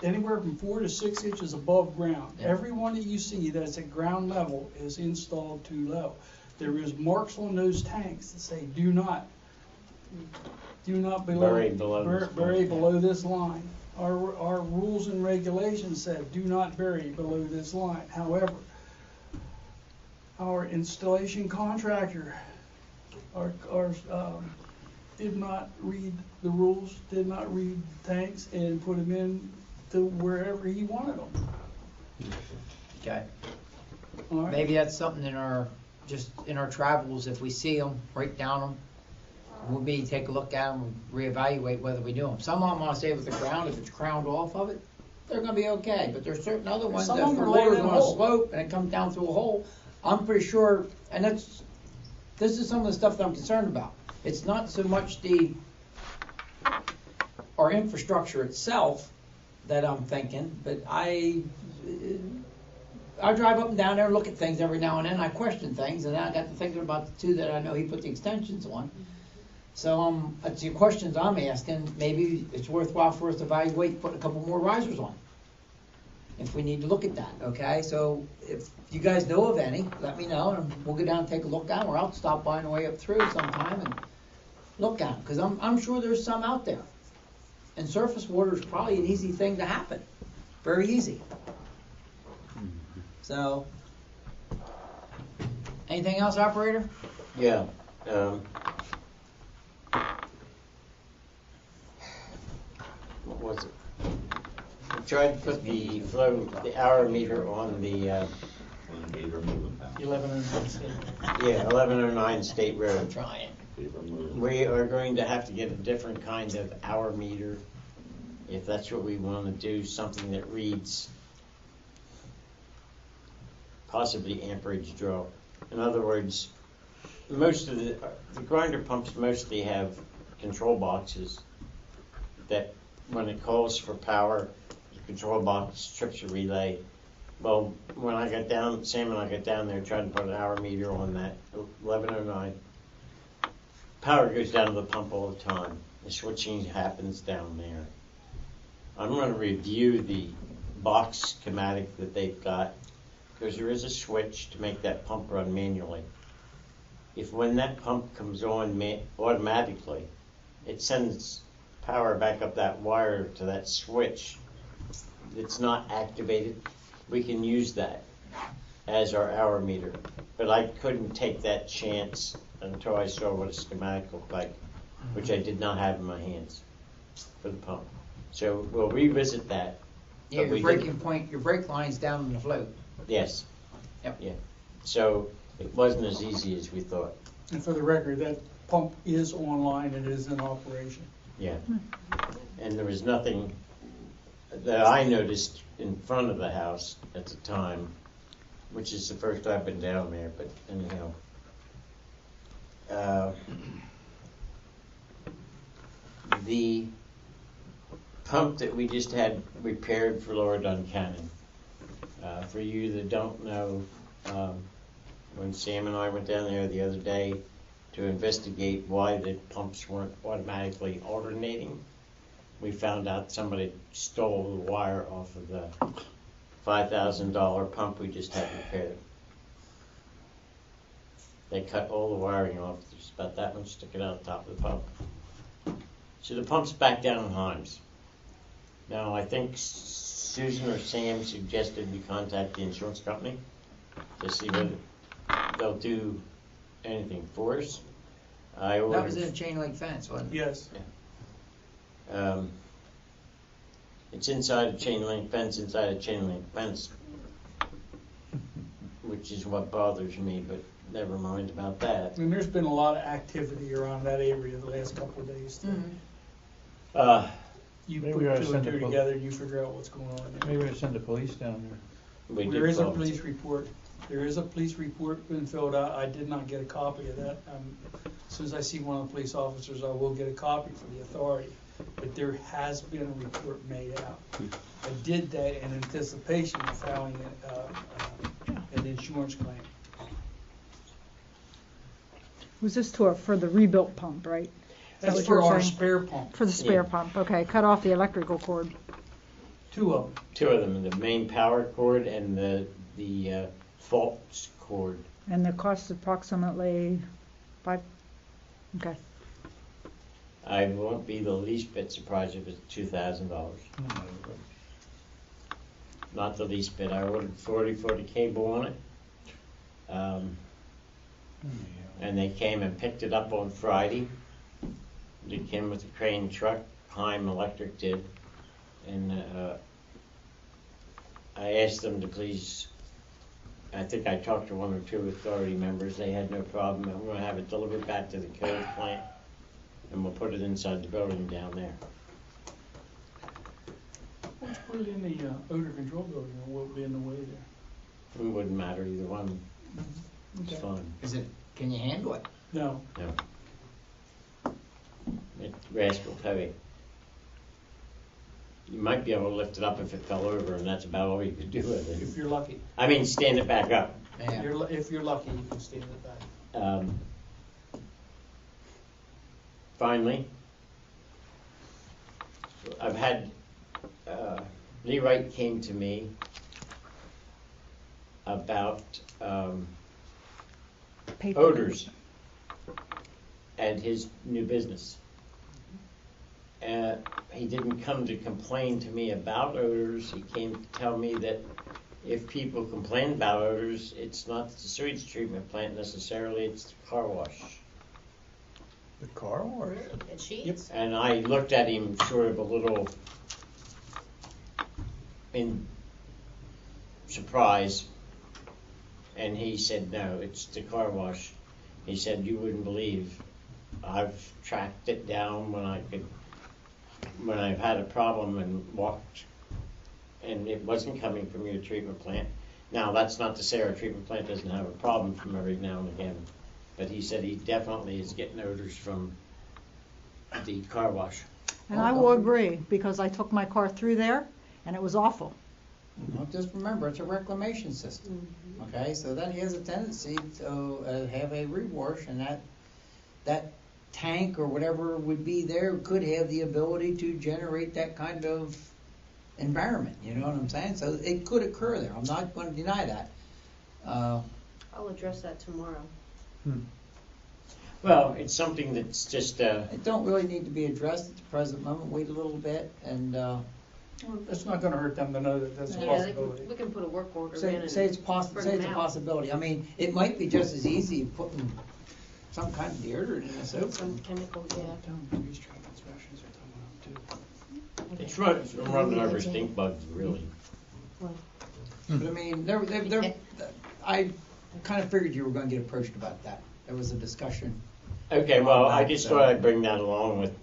anywhere from 4 to 6 inches above ground.
Yeah.
Every one that you see that's at ground level is installed too low. There is marks on those tanks that say do not
Bury below this
bury
line.
below this line. Our rules and regulations said do not bury below this line. However, our installation contractor, did not read the rules, did not read the tanks, and put them in to wherever he wanted them.
Okay.
All right?
Maybe that's something in our travels, if we see them, write down them. We'll maybe take a look at them and reevaluate whether we do them. Some of them want to stay with the ground. If it's crowned off of it, they're going to be okay. But there's certain other ones
Some
that
of
if
them
the
are laying
water's
in a
on a
hole.
slope and it comes down through a hole, I'm pretty sure, and this is some of the stuff that I'm concerned about. It's not so much our infrastructure itself that I'm thinking, but I drive up and down there and look at things every now and then. I question things, and then I got to thinking about the two that I know he put the extensions on. So it's the questions I'm asking. Maybe it's worthwhile for us to evaluate putting a couple more risers on, if we need to look at that. Okay, so if you guys know of any, let me know, and we'll go down and take a look at them, or I'll stop by on the way up through sometime and look at them, because I'm sure there's some out there. And surface water is probably an easy thing to happen, very easy. So, anything else, operator?
Yeah. What was it? I tried to put the hour meter on the 1109 State Road.
Trying.
We are going to have to get a different kind of hour meter if that's what we want to do, something that reads possibly amperage draw. In other words, most of the grinder pumps mostly have control boxes that when it calls for power, the control box trips a relay. Well, when I got down, Sam and I got down there trying to put an hour meter on that 1109, power goes down to the pump all the time. The switching happens down there. I'm going to review the box schematic that they've got, because there is a switch to make that pump run manually. If when that pump comes on automatically, it sends power back up that wire to that switch that's not activated, we can use that as our hour meter. But I couldn't take that chance until I saw what a schematic looked like, which I did not have in my hands for the pump. So we'll revisit that.
Yeah,
But we
your
did-
breaking point, your brake line's down on the float.
Yes.
Yep.
Yeah. So it wasn't as easy as we thought.
And for the record, that pump is online and is in operation.
Yeah. And there was nothing that I noticed in front of the house at the time, which is the first I've been down there, but anyhow. The pump that we just had repaired for Lower Duncannon. For you that don't know, when Sam and I went down there the other day to investigate why the pumps weren't automatically alternating, we found out somebody stole the wire off of the $5,000 pump we just had repaired. They cut all the wiring off. There's about that much sticking out the top of the pump. So the pump's back down in Himes. Now, I think Susan or Sam suggested we contact the insurance company to see whether they'll do anything for us.
That was in a chain link fence, wasn't it?
Yes.
It's inside a chain link fence, which is what bothers me, but never mind about that.
And there's been a lot of activity around that area the last couple of days. You
Maybe
put
we ought to
two and
send
two
the po-
together, you figure out what's going on there.
Maybe we should send the police down there.
There is a police report. There is a police report been filled out. I did not get a copy of that. As soon as I see one of the police officers, I will get a copy for the authority. but there has been a report made out. I did that in anticipation of filing an insurance claim.
Was this for the rebuilt pump, right? Is that
That's
what
for
you're
our
saying?
spare pump,
For the spare
Yeah.
pump, okay, cut off the electrical cord.
2 of them.
Two of them, the main power cord and the fault cord.
And the cost approximately okay.
I won't be the least bit surprised if it's $2,000. Not the least bit. I ordered 40-foot cable on it. And they came and picked it up on Friday. They came with a crane truck, Heim Electric did. And I asked them to please, I think I talked to 1 or 2 authority members. They had no problem. I'm going to have it delivered back to the code plant, and we'll put it inside the building down there.
Let's put it in the odor control building, or will it be in the way there?
It wouldn't matter either one. It's
Okay.
fine.
Can you handle it?
No.
It rascal's heavy. You might be able to lift it up if it fell over, and that's about all you could do with
If
it.
you're lucky.
I mean, stand it back up.
Yeah.
If you're lucky, you can stand it back.
Finally, I've had, Lee Wright came to me about
Paper.
odors at his new business. He didn't come to complain to me about odors. He came to tell me that if people complain about odors, it's not the sewage treatment plant necessarily, it's the car wash.
The car wash?
And sheets?
And I looked at him sort of a little in surprise, and he said, no, it's the car wash. He said, you wouldn't believe. I've tracked it down when I've had a problem and walked, and it wasn't coming from your treatment plant. Now, that's not to say our treatment plant doesn't have a problem from every now and again, but he said he definitely is getting odors from the car wash.
And I will agree, because I took my car through there, and it was awful.
Well, just remember, it's a reclamation system, okay? So then he has a tendency to have a rewash, and that tank or whatever would be there could have the ability to generate that kind of environment, you know what I'm saying? So it could occur there. I'm not going to deny that.
I'll address that tomorrow.
Well, it's something that's just,
It don't really need to be addressed at the present moment. Wait a little bit and
It's not gonna hurt them to know that that's a
Yeah,
possibility.
we can put a work order in
say
and
it's
bring
say it's
them
a
out.
possibility. I mean, it might be just as easy putting some kind of deodorant in the soap.
Some chemicals, yeah.
These traffic inspections are coming up too.
it's running over stink bugs, really.
But I mean, I kind of figured you were going to get approached about that. There was a discussion.
Okay, well, I just thought I'd bring that along with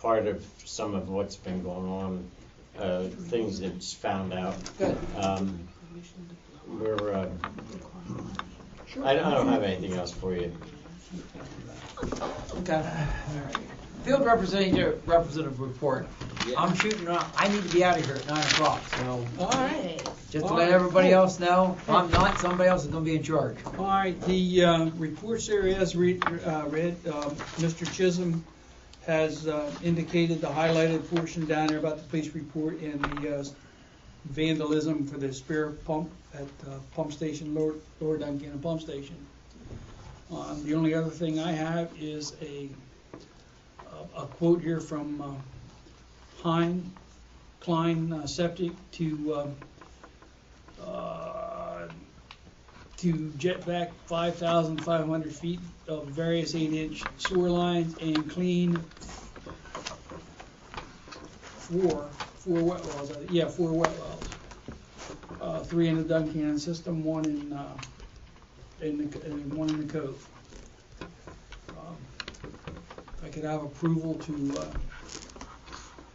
part of some of what's been going on, things that's found out.
Good.
We're, I don't have anything else for you.
Okay. Field representative report. I'm shooting around. I need to be out of here at 9 o'clock, so
All right.
just to let everybody else know, if I'm not, somebody else is going to be in charge.
All right, the reports there as read, Mr. Chisholm has indicated the highlighted portion down there about the police report and the vandalism for the spare pump at pump station, Lower Duncan Pump Station. The only other thing I have is a quote here from Klein Septic to jet back 5,500 feet of various 8-inch sewer lines and clean four wet wells. Yeah, 4 wet wells. 3 in the Duncan system, 1 in one in the cove. If I could have approval to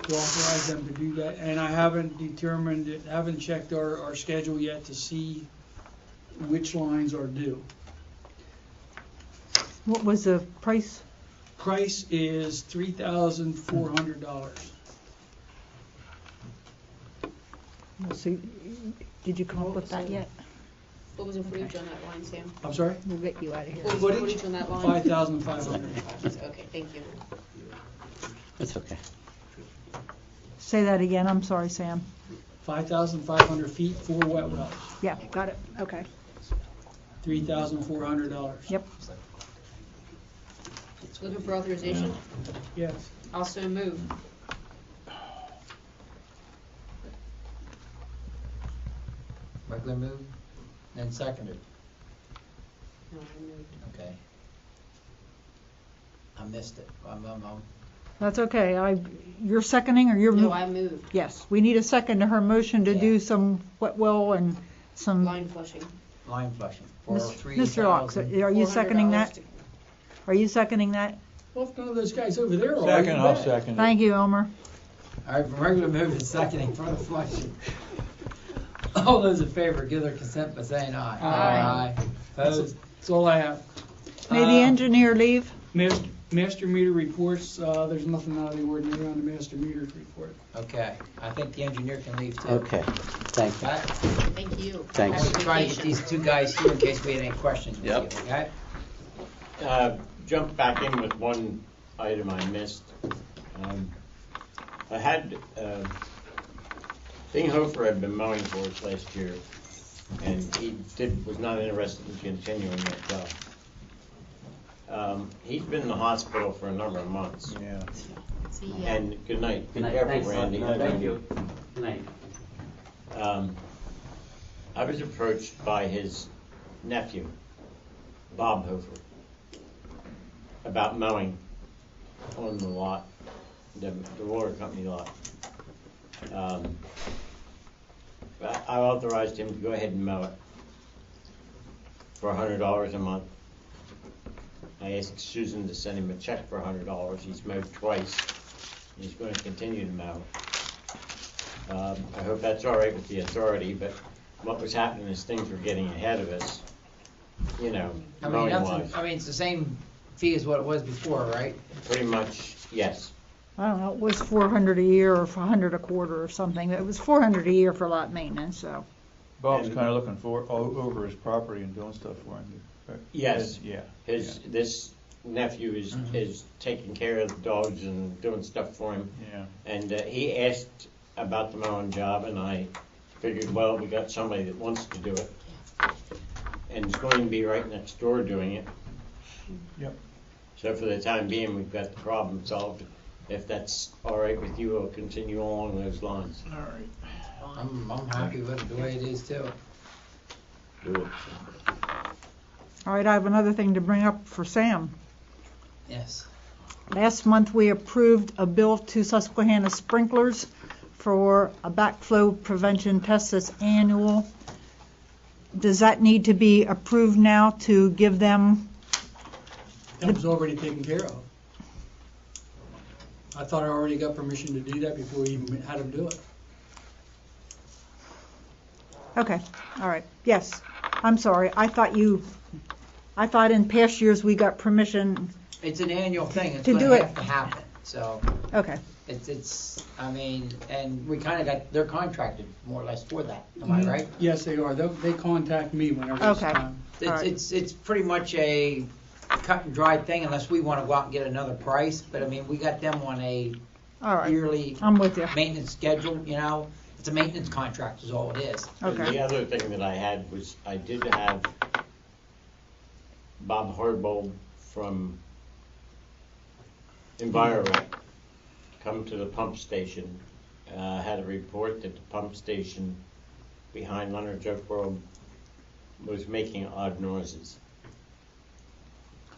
authorize them to do that, and I haven't checked our schedule yet to see which lines are due.
What was the price?
Price is $3,400.
We'll see. Did you come up with that yet?
What was the footage on that line, Sam?
I'm sorry?
We'll get you out of here.
What was the footage on that line?
$5,500.
Okay, thank you.
That's okay.
Say that again, I'm sorry, Sam.
5,500 feet, 4 wet wells,
Yeah, got it, okay.
$3,400.
Yep.
Looking for authorization?
Yes.
Also move.
Regular move, then seconded,
No, I moved.
okay. I missed it,
That's okay, you're seconding or you're?
No, I moved.
Yes, we need a second to her motion to do
Yeah.
some wet well and some.
Line flushing.
line flushing for
Mr. Locke,
$3,000.
are you seconding that?
$400
Are you seconding that?
Well, if none of those guys over there are.
Second,
you
I'll
bet.
second it.
Thank you, Elmer.
All right, from regular move to seconding for the flushing. All those in favor give their consent by saying aye.
Aye.
Opposed?
That's all I have.
May the engineer leave?
Master meter reports, there's nothing out of the ordinary on the master meters report.
Okay, I think the engineer can leave too.
Okay, thank you.
Okay?
Thank you.
Thanks.
I'm trying to get these two guys here in case we had any questions with
Yep.
you, okay?
Jump back in with one item I missed. I had, Dinghofer had been mowing for us last year, and he was not interested in continuing that job. He's been in the hospital for a number of months.
Yeah.
See ya.
And good night.
Good night.
Be careful,
Thanks.
Randy.
Thank you. Good night.
I was approached by his nephew, Bob Hofer, about mowing on the lot, the water company lot. I authorized him to go ahead and mow it for $100 a month. I asked Susan to send him a check for $100. He's mowed twice. He's going to continue to mow. I hope that's all right with the authority, but what was happening is things were getting ahead of us, you know, mowing wise.
It's the same fee as what it was before, right?
Pretty much, yes.
I don't know, it was $400 a year or $100 a quarter or something. It was $400 a year for lot maintenance, so.
Bob's
And-
kind of looking for over his property and doing stuff for him. correct?
Yes.
Yeah.
This nephew is taking care of the dogs and doing stuff for him.
Yeah.
And he asked about the mowing job, and I figured, well, we got somebody that wants to do it. And it's going to be right next door doing it.
Yep.
So for the time being, we've got the problem solved. If that's all right with you, I'll continue along those lines.
All right.
I'm happy with it the way it is too.
Do it.
All right, I have another thing to bring up for Sam.
Yes.
Last month, we approved a bill to Susquehanna Sprinklers for a backflow prevention test that's annual. Does that need to be approved now to give them?
That was already taken care of. I thought I already got permission to do that before we even had him do it.
Okay, all right, yes. I'm sorry, I thought in past years we got permission.
It's an annual thing, it's
To do
gonna
it.
have to happen, so
Okay,
and we kinda they're contracted more or less for that, am I right?
Yes, they are. They contact me whenever it's
Okay.
time.
All right.
It's pretty much a cut and dried thing unless we wanna go out and get another price, but we got them on a
all right,
yearly
I'm with you.
maintenance schedule, it's a maintenance contract is all it is.
And
Okay.
the other thing that I had was I did have Bob Hardbold from EnviroRec come to the pump station. Had a report that the pump station behind Leonard Joke World was making odd noises.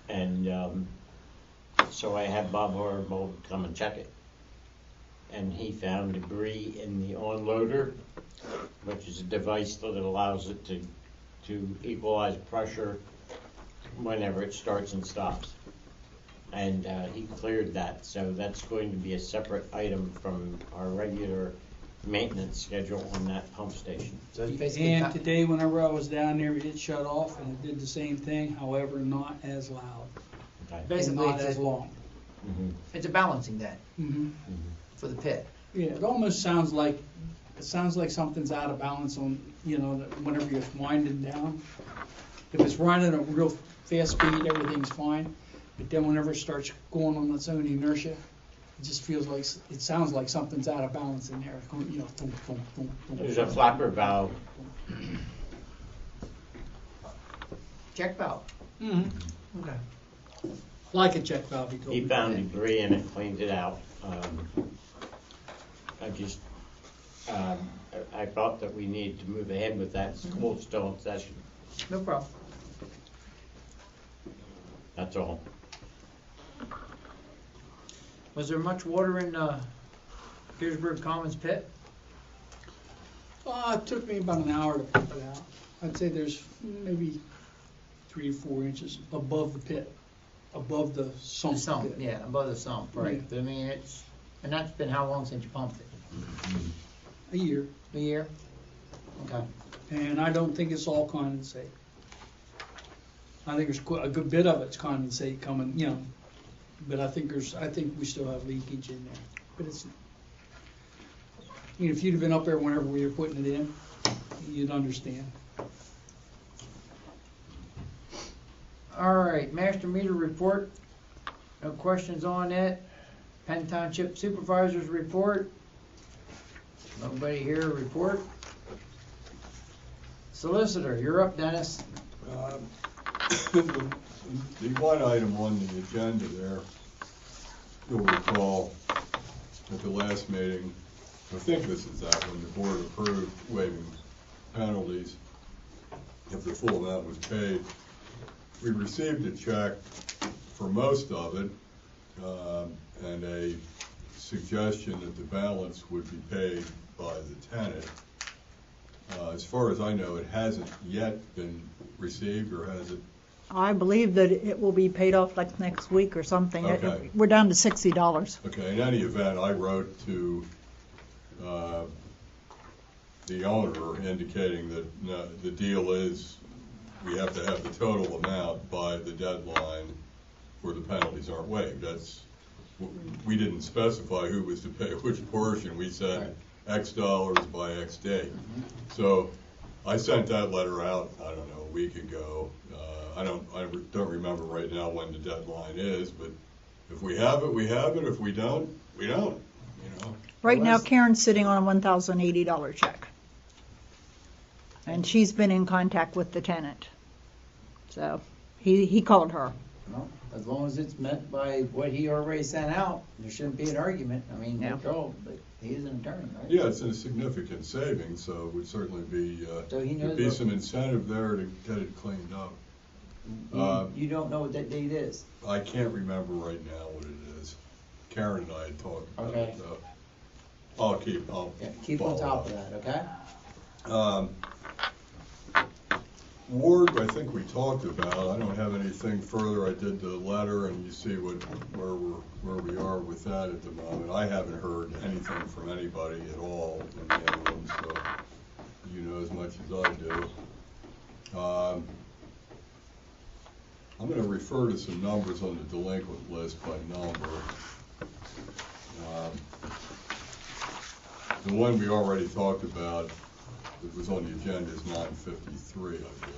And so I had Bob Hardbold come and check it. And he found debris in the onloader, which is a device that allows it to equalize pressure whenever it starts and stops. And he cleared that, so that's going to be a separate item from our regular maintenance schedule on that pump station.
So it's basically
And today, whenever I was down there, it shut off and it did the same thing, however, not as loud.
Okay.
Basically,
and not
it's
as
a-
long.
It's a balancing debt
Mm-hmm.
for the pit.
Yeah, it almost sounds like something's out of balance on, that whenever you're winding down. If it's running at a real fast speed, everything's fine. But then whenever it starts going on its own inertia, it just it sounds like something's out of balance in there. Thump, thump, thump, thump.
There's a flapper valve.
Check valve.
Mm-hmm.
Okay.
Like a check valve, he told
He
me.
found debris in it, cleaned it out. I thought that we needed to move ahead with that. School's still in session.
No problem.
That's all.
Was there much water in Petersburg Commons pit?
It took me about an hour to pump it out. I'd say there's maybe 3 or 4 inches above the pit, above the sump. pit.
Yeah, above the sump, right.
Yeah.
But I mean, and that's been how long since you pumped it?
A year.
A year? Okay.
And I don't think it's all condensate. I think there's a good bit of it's condensate coming, but I think we still have leakage in there. But it's, if you'd have been up there whenever we were putting it in, you'd understand.
All right, master meter report. No questions on that. Penn Township Supervisor's report. Nobody here to report. Solicitor, you're up, Dennis.
The one item on the agenda there, you'll recall at the last meeting, I think this is that when the board approved waiving penalties if the full amount was paid. We received a check for most of it, and a suggestion that the balance would be paid by the tenant. As far as I know, it hasn't yet been received, or has it?
I believe that it will be paid off like next week or something.
Okay.
We're down to $60.
Okay, in any event, I wrote to the owner indicating that the deal is we have to have the total amount by the deadline where the penalties aren't waived. We didn't specify who was to pay which portion. We said X dollars by X date. So I sent that letter out, I don't know, a week ago. I don't remember right now when the deadline is, but if we have it, we have it. If we don't, we don't,
Right now, Karen's sitting on a $1,080 check. And she's been in contact with the tenant. So he called her.
Well, as long as it's met by what he already sent out, there shouldn't be an argument. I mean,
Yeah.
but he is an attorney, right?
Yeah, it's a significant savings, so it would certainly be,
So he knows
there'd be
what-
some incentive there to get it cleaned up.
You don't know what that date is?
I can't remember right now what it is. Karen and I had talked about
Okay.
it, though. I'll keep
Yeah,
follow
keep on top
up.
of that, okay?
Ward, I think we talked about. I don't have anything further. I did the letter, and you see where we are with that at the moment. I haven't heard anything from anybody at all in the interim, so you know as much as I do. I'm going to refer to some numbers on the delinquent list by number. The one we already talked about that was on the agenda is 953, I believe.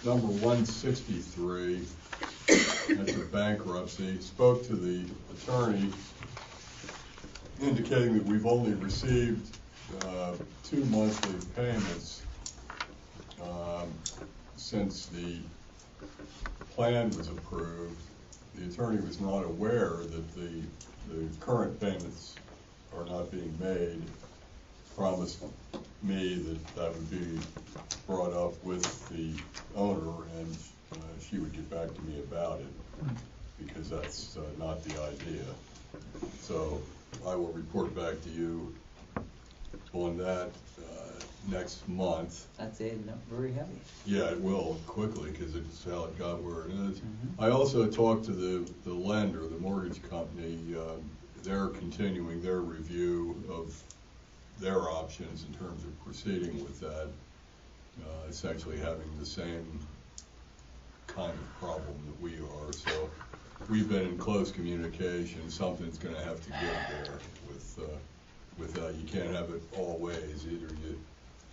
Number 163, that's a bankruptcy. Spoke to the attorney indicating that we've only received 2 monthly payments since the plan was approved. The attorney was not aware that the current payments are not being made. Promised me that would be brought up with the owner, and she would get back to me about it, because that's not the idea. So I will report back to you on that next month.
That's it, not very heavy.
Yeah, it will quickly, because it's how it got where it is. I also talked to the lender, the mortgage company. They're continuing their review of their options in terms of proceeding with that, essentially having the same kind of problem that we are. So we've been in close communication. Something's gonna have to give there with that. You can't have it all ways. Either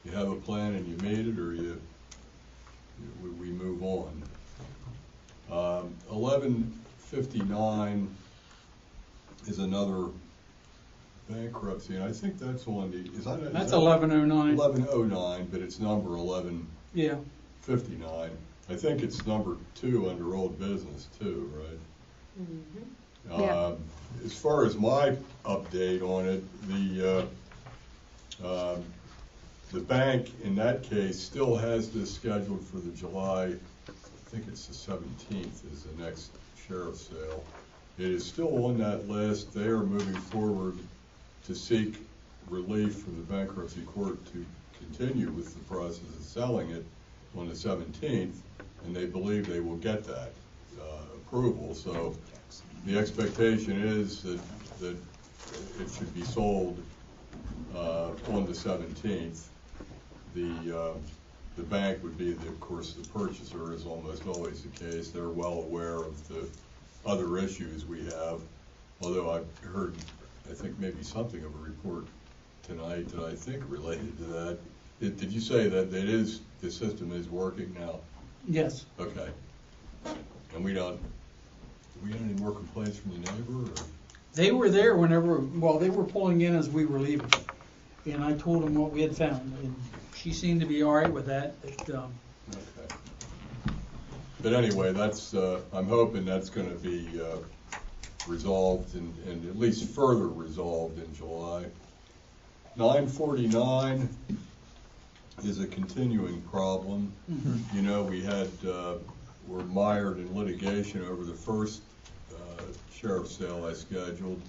you have a plan and you made it, or we move on. 1159 is another bankruptcy, and I think that's on the,
That's 1109.
1109, but it's number 1159.
Yeah.
I think it's number 2 under old business too, right?
Mm-hmm.
Yeah.
As far as my update on it, the bank in that case still has this scheduled for the July, I think it's the 17th is the next sheriff's sale. It is still on that list. They are moving forward to seek relief from the bankruptcy court to continue with the process of selling it on the 17th, and they believe they will get that approval. So the expectation is that it should be sold on the 17th. The bank would be, of course, the purchaser, is almost always the case. They're well aware of the other issues we have, although I've heard, I think, maybe something of a report tonight that I think related to that. Did you say that the system is working now?
Yes.
Okay. And we get any more complaints from the neighbor? Or?
They were there whenever, well, they were pulling in as we were leaving. And I told them what we had found. And she seemed to be all right with that.
Okay. But anyway, that's, I'm hoping that's going to be resolved and at least further resolved in July. 949 is a continuing problem.
Mm-hmm.
You know, we're mired in litigation over the first sheriff's sale I scheduled,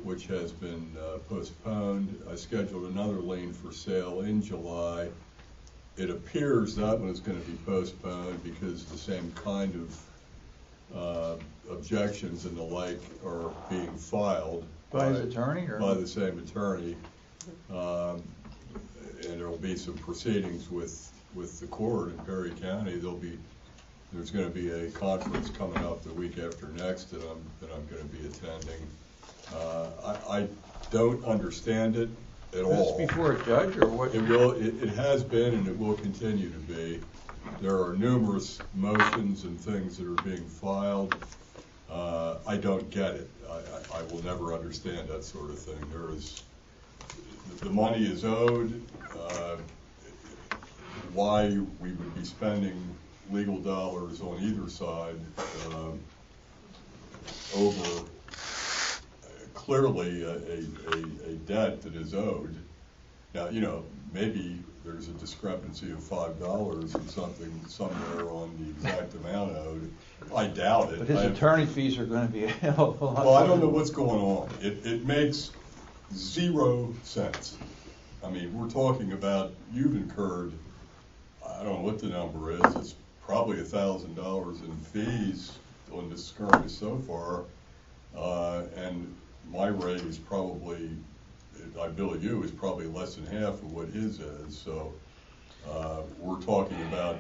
which has been postponed. I scheduled another lien for sale in July. It appears that one is going to be postponed because the same kind of objections and the like are being filed
By his attorney, or?
by the same attorney. And there will be some proceedings with the court in Perry County. There's going to be a conference coming up the week after next that I'm going to be attending. I don't understand it at all.
This before a judge, or what?
It has been, and it will continue to be. There are numerous motions and things that are being filed. I don't get it. I will never understand that sort of thing. The money is owed. Why we would be spending legal dollars on either side over clearly a debt that is owed. Now, you know, maybe there's a discrepancy of $5 and something somewhere on the exact amount owed. I doubt it.
But his attorney fees are going to be a hell of a lot.
Well, I don't know what's going on. It makes 0 sense. I mean, we're talking about, you've incurred, I don't know what the number is, it's probably $1,000 in fees on this skirmish so far, and my rate is probably, I bill you, is probably less than half of what his is. So we're talking about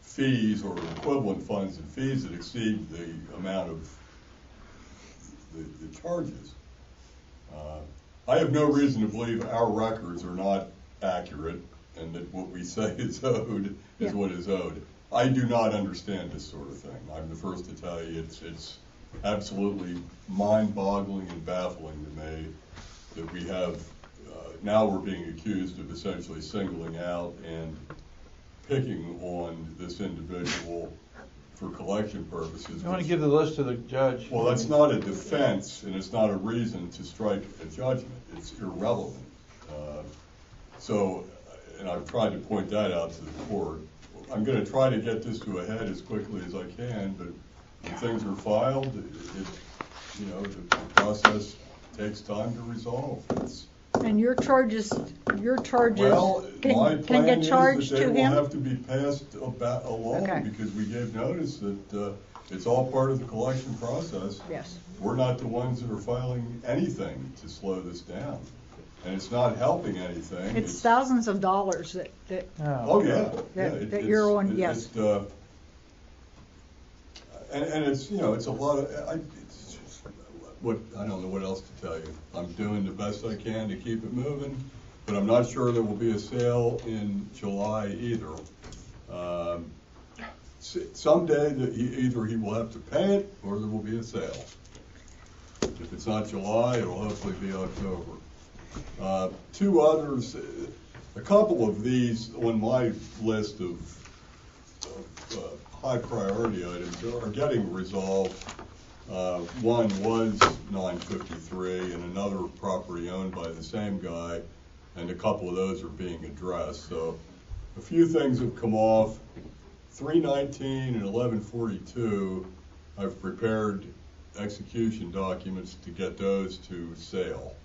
fees or equivalent funds and fees that exceed the amount of the charges. I have no reason to believe our records are not accurate and that what we say is owed is what is owed. I do not understand this sort of thing. I'm the first to tell you it's absolutely mind-boggling and baffling to me that we have, now we're being accused of essentially singling out and picking on this individual for collection purposes.
You want to give the list to the judge?
Well, that's not a defense, and it's not a reason to strike a judgment. It's irrelevant. And I've tried to point that out to the court. I'm going to try to get this to a head as quickly as I can, but when things are filed, the process takes time to resolve.
And your charges
Well, my
can
plan
get
is
charged
that they
to
will
him?
have to be passed along
Okay.
because we gave notice that it's all part of the collection process.
Yes.
We're not the ones that are filing anything to slow this down, and it's not helping anything.
It's thousands of dollars that
Oh, yeah.
that you're on, yes.
And it's, you know, it's a lot of, it's just, I don't know what else to tell you. I'm doing the best I can to keep it moving, but I'm not sure there will be a sale in July either. Someday, either he will have to pay it, or there will be a sale. If it's not July, it'll hopefully be October. Two others, a couple of these on my list of high priority items are getting resolved. One was 953 and another property owned by the same guy, and a couple of those are being addressed. So a few things have come off. 319 and 1142, I've prepared execution documents to get those to sale.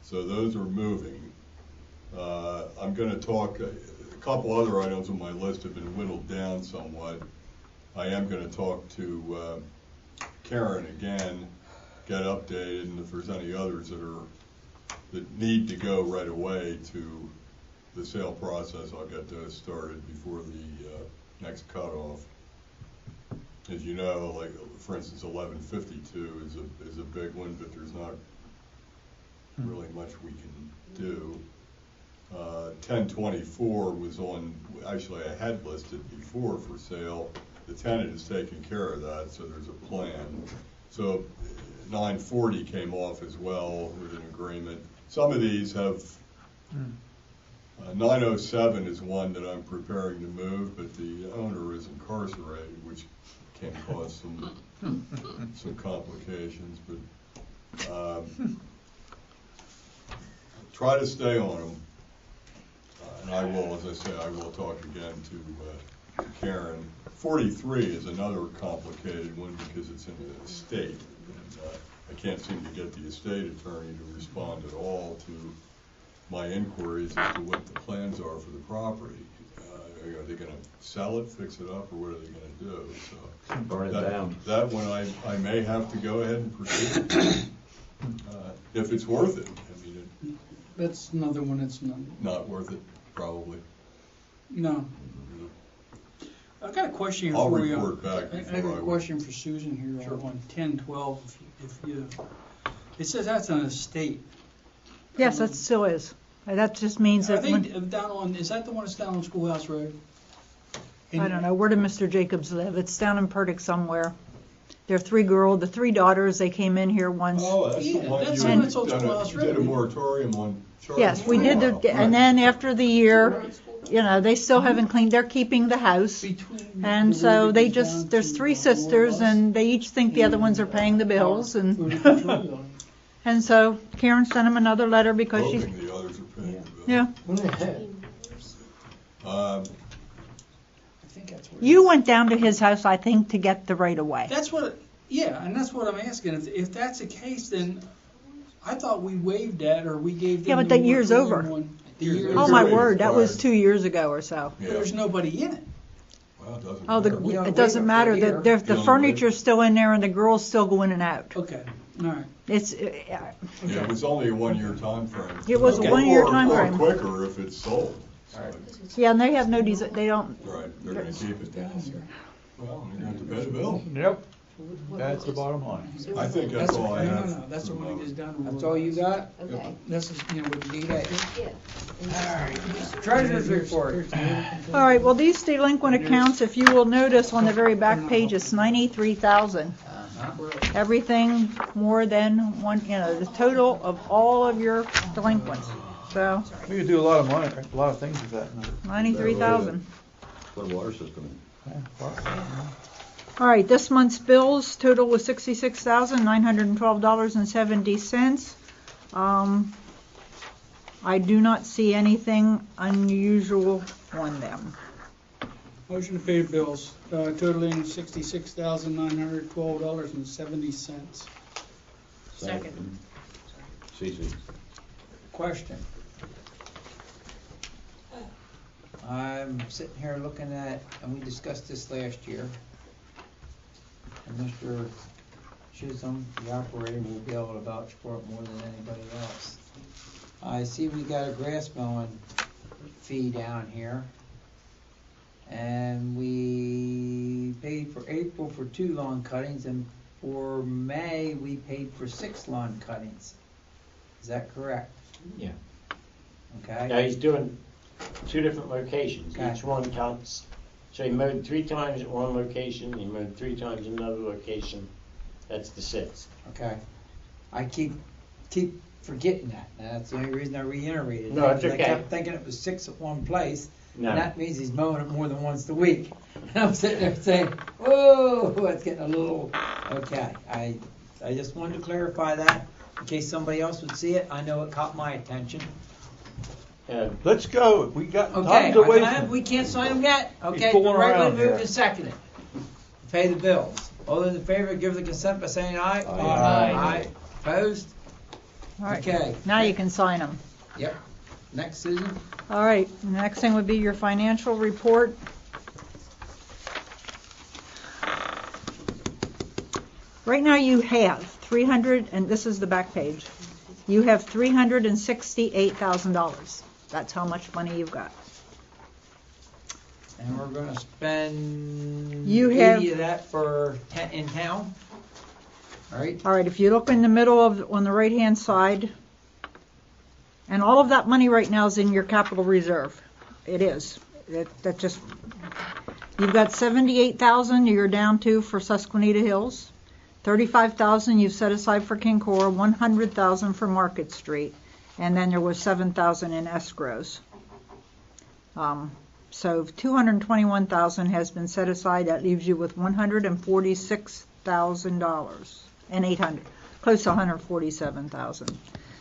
So those are moving. I'm going to talk, a couple other items on my list have been whittled down somewhat. I am going to talk to Karen again, get updated, and if there's any others that need to go right away to the sale process, I'll get those started before the next cutoff. As you know, like for instance, 1152 is a big one, but there's not really much we can do. 1024 was on, actually I had listed before for sale. The tenant is taking care of that, so there's a plan. So 940 came off as well with an agreement. Some of these have 907 is one that I'm preparing to move, but the owner is incarcerated, which can cause some complications. But try to stay on them, and I will, as I say, I will talk again to Karen. 43 is another complicated one because it's in the estate, and I can't seem to get the estate attorney to respond at all to my inquiries as to what the plans are for the property. Are they going to sell it, fix it up, or what are they going to do? So
burn it down.
That one I may have to go ahead and proceed if it's worth it. I mean,
That's another one that's
not worth it, probably.
no. I've got a question here
I'll
for you.
report back
I
before
have a
I-
question for Susan here
Sure.
on 1012. If you, it says that's an estate.
Yes, that still is. That just means
I
that
think down on, is that the one that's down on Schoolhouse Road?
I don't know, where did Mr. Jacobs live? It's down in Purdick somewhere. There are the three daughters, they came in here once.
Oh, that's
Yeah,
the one
that's
you
the one that's on
did
Schoolhouse
you did a
Road.
moratorium on charges.
Yes, we
for a
did,
while.
and then after the year, you know, they still haven't cleaned, they're keeping the house.
Between
And
the
so
road
they
that goes
just,
down
there's
to,
three
Laura
sisters,
Bus
and they each think the other ones are paying the bills,
Road
and,
Control Building.
and so Karen sent him another letter because she's,
Hoping the others are paying the bill.
yeah.
I think that's where.
You went down to his house, I think, to get the right of way.
That's what, yeah, and that's what I'm asking. If that's the case, then I thought we waived that, or we gave them.
Yeah, but
the
that year's
moratorium
over.
one. The year
It's
Oh
is
my
already
over.
word, that was
expired.
2 years ago or so.
But there's nobody in it.
Well, it doesn't
Oh,
matter.
We don't
it doesn't
waive it
matter,
for a year.
the
Don't
furniture's still in there and the girls still go in and out.
Okay, all right.
It's,
Yeah, it was only a 1 year time frame.
It was
a
Or-
one-year
or-
time frame.
Or quicker if it's sold. So,
yeah, and they have no, they don't,
right, they're gonna keep it down. Well, they're gonna have to pay the bill.
Yep, that's the bottom line.
I think that's all I have.
No, that's the one that gets down to.
That's all you got?
Okay,
This is, you know, with the
Okay.
yeah.
Treasurer's report.
all right, well, these delinquent accounts, if you will notice on the very back page, it's 93,000.
Uh-huh.
Everything more than one, you know, the total of all of your delinquents. So,
We could do a lot of money, a lot of things with that number.
93,000.
Put a water system in.
Yeah, wow.
All right, this month's bills total was $66,912.70. I do not see anything unusual on them.
Motion to pay the bills, totaling $66,912.70.
Second.
Question. I'm sitting here looking at, and we discussed this last year, and Mr. Chisholm, the operator, will be able to vouch for it more than anybody else. I see we got a grass mowing fee down here, And we paid for April for 2 lawn cuttings, and for May, we paid for 6 lawn cuttings. Is that correct?
Yeah.
Okay?
Now he's doing 2 different locations.
Okay.
Each one counts. So he mowed 3 times at one location, he mowed 3 times at another location. That's the 6th.
Okay. I keep forgetting that. That's the only reason I reiterated.
No,
that,
it's
'cause
okay.
I kept thinking it was 6 at one place.
No.
And that means he's mowing it more than once a week. And I'm sitting there saying, whoa, it's getting a little, okay. I just wanted to clarify that in case somebody else would see it. I know it caught my attention.
And
Let's go. We got
Okay,
tons of ways.
we can't sign them yet. Okay,
fooling
regularly
around
moved
here.
and seconded. Pay the bills. All those in favor, give the consent by saying aye.
Aye.
Aye. Opposed?
All right.
Okay.
Now you can sign them.
Yep. Next, Susan.
All right, the next thing would be your financial report. Right now you have 300, and this is the back page, you have $368,000. That's how much money you've got.
And we're gonna spend
You
80
have-
of that for in town. All right.
All right, if you look in the middle on the right-hand side, and all of that money right now is in your capital reserve. It is. That just, you've got 78,000 you're down to for Susquehanna Hills, 35,000 you've set aside for Kincor, 100,000 for Market Street, and then there was 7,000 in escrows. So 221,000 has been set aside. That leaves you with $146,000 and 800, close to 147,000.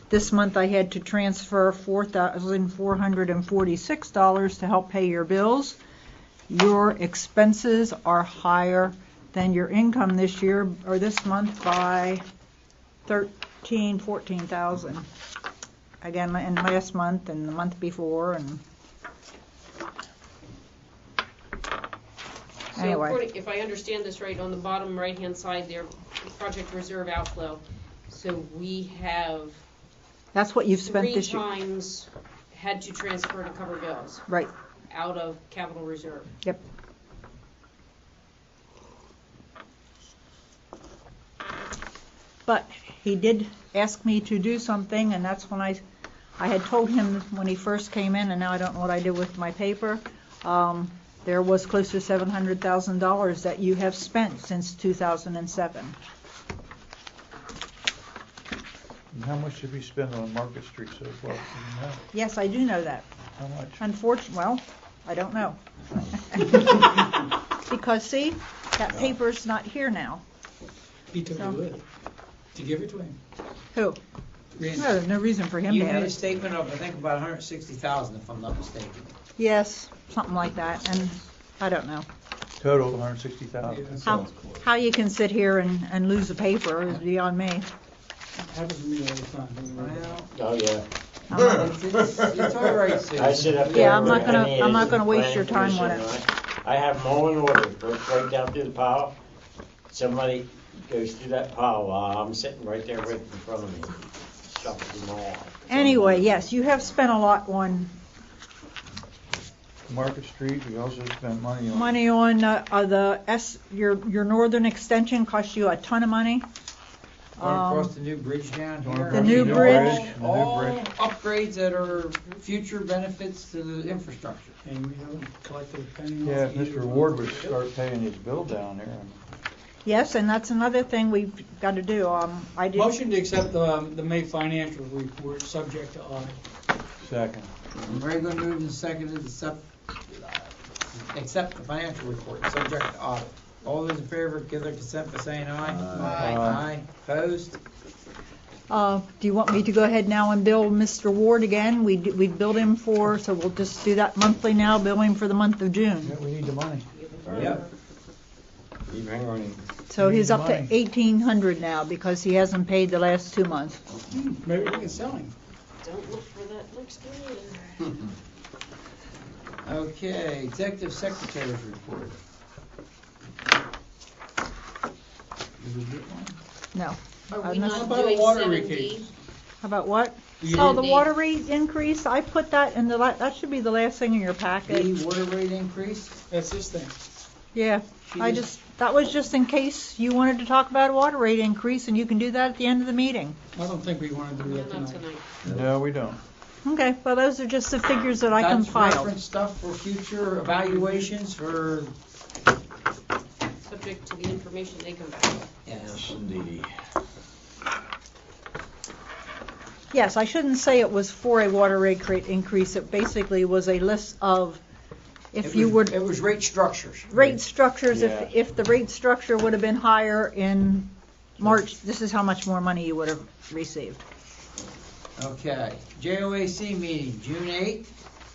This month I had to transfer $4,446 to help pay your bills. Your expenses are higher than your income this year or this month by 14,000. Again, in last month and the month before, and
So
anyway.
if I understand this right, on the bottom right-hand side there, project reserve outflow. So we have
That's what you've spent
3
this year.
times had to transfer to cover bills
Right.
out of capital reserve.
Yep. But he did ask me to do something, and that's when I had told him when he first came in, and now I don't know what I did with my paper. There was close to $700,000 that you have spent since 2007.
And how much did we spend on Market Street so far? Do you know?
Yes, I do know that.
How much?
Unfortunately, well, I don't know. Because, see, that paper's not here now.
He took
So-
it with him to give it to him.
Who?
Randy.
No, there's no reason for him
You
to
made
have
a
it.
statement of I think about 160,000 if I'm not mistaken.
Yes, something like that, and I don't know.
Total, 160,000.
How you can sit here and lose a paper is beyond me.
Happens to me all the time.
Well,
oh yeah,
it's all right, Susan.
I sit up there.
Yeah, I'm not
with
gonna-
Annie
I'm not
as
gonna
the
waste your
planning
time on
commission, right? I have them all in order, goes right down through the pile. Somebody goes through that pile while I'm sitting right there right in front of me, shuffling them all.
Anyway, yes, you have spent a lot on
Market Street, we also spent money on.
your northern extension cost you a ton of money.
Going across the new bridge down
Going
here.
across
The new
the
bridge.
All
The new bridge.
upgrades that are future benefits to the infrastructure.
And we haven't collected a penny.
Yeah,
off
if
either
Mr.
of
Ward
them.
would start paying his bill down there.
Yes, and that's another thing we've got to do. I did.
Motion to accept the May financial report, subject to audit.
Second.
Regular moved and seconded to accept the financial report, subject to audit. All those in favor give their consent by saying aye.
Aye.
Aye. Opposed?
Do you want me to go ahead now and bill Mr. Ward again? We billed him so we'll just do that monthly now, bill him for the month of June.
Yeah, we need the money.
Yep.
So
We
he's
need
up to
money.
1,800 now because he hasn't paid the last 2 months.
Maybe we can sell him.
Don't look for that next one either.
Okay, executive secretary's report. Did we get one?
No.
Are we
I'm not-
How
not
about a
doing
water
7D?
recase?
How about what? Oh, the water rate increase, I put that in that should be the last thing in your packet.
The water rate increase?
That's this thing.
Yeah, that was just in case you wanted to talk about a water rate increase, and you can do that at the end of the meeting.
I don't think we want to do
No,
that
not
tonight.
tonight.
No, we don't.
Okay, well, those are just the figures that I
That's
compiled.
reference stuff for future evaluations for,
Subject to the information they come back with.
yes.
Indeed.
Yes, I shouldn't say it was for a water rate increase. It basically was a list of, if you were,
It was rate structures.
rate structures,
Yeah.
if the rate structure would have been higher in March, this is how much more money you would have received.
Okay, JOAC meeting, June 8th,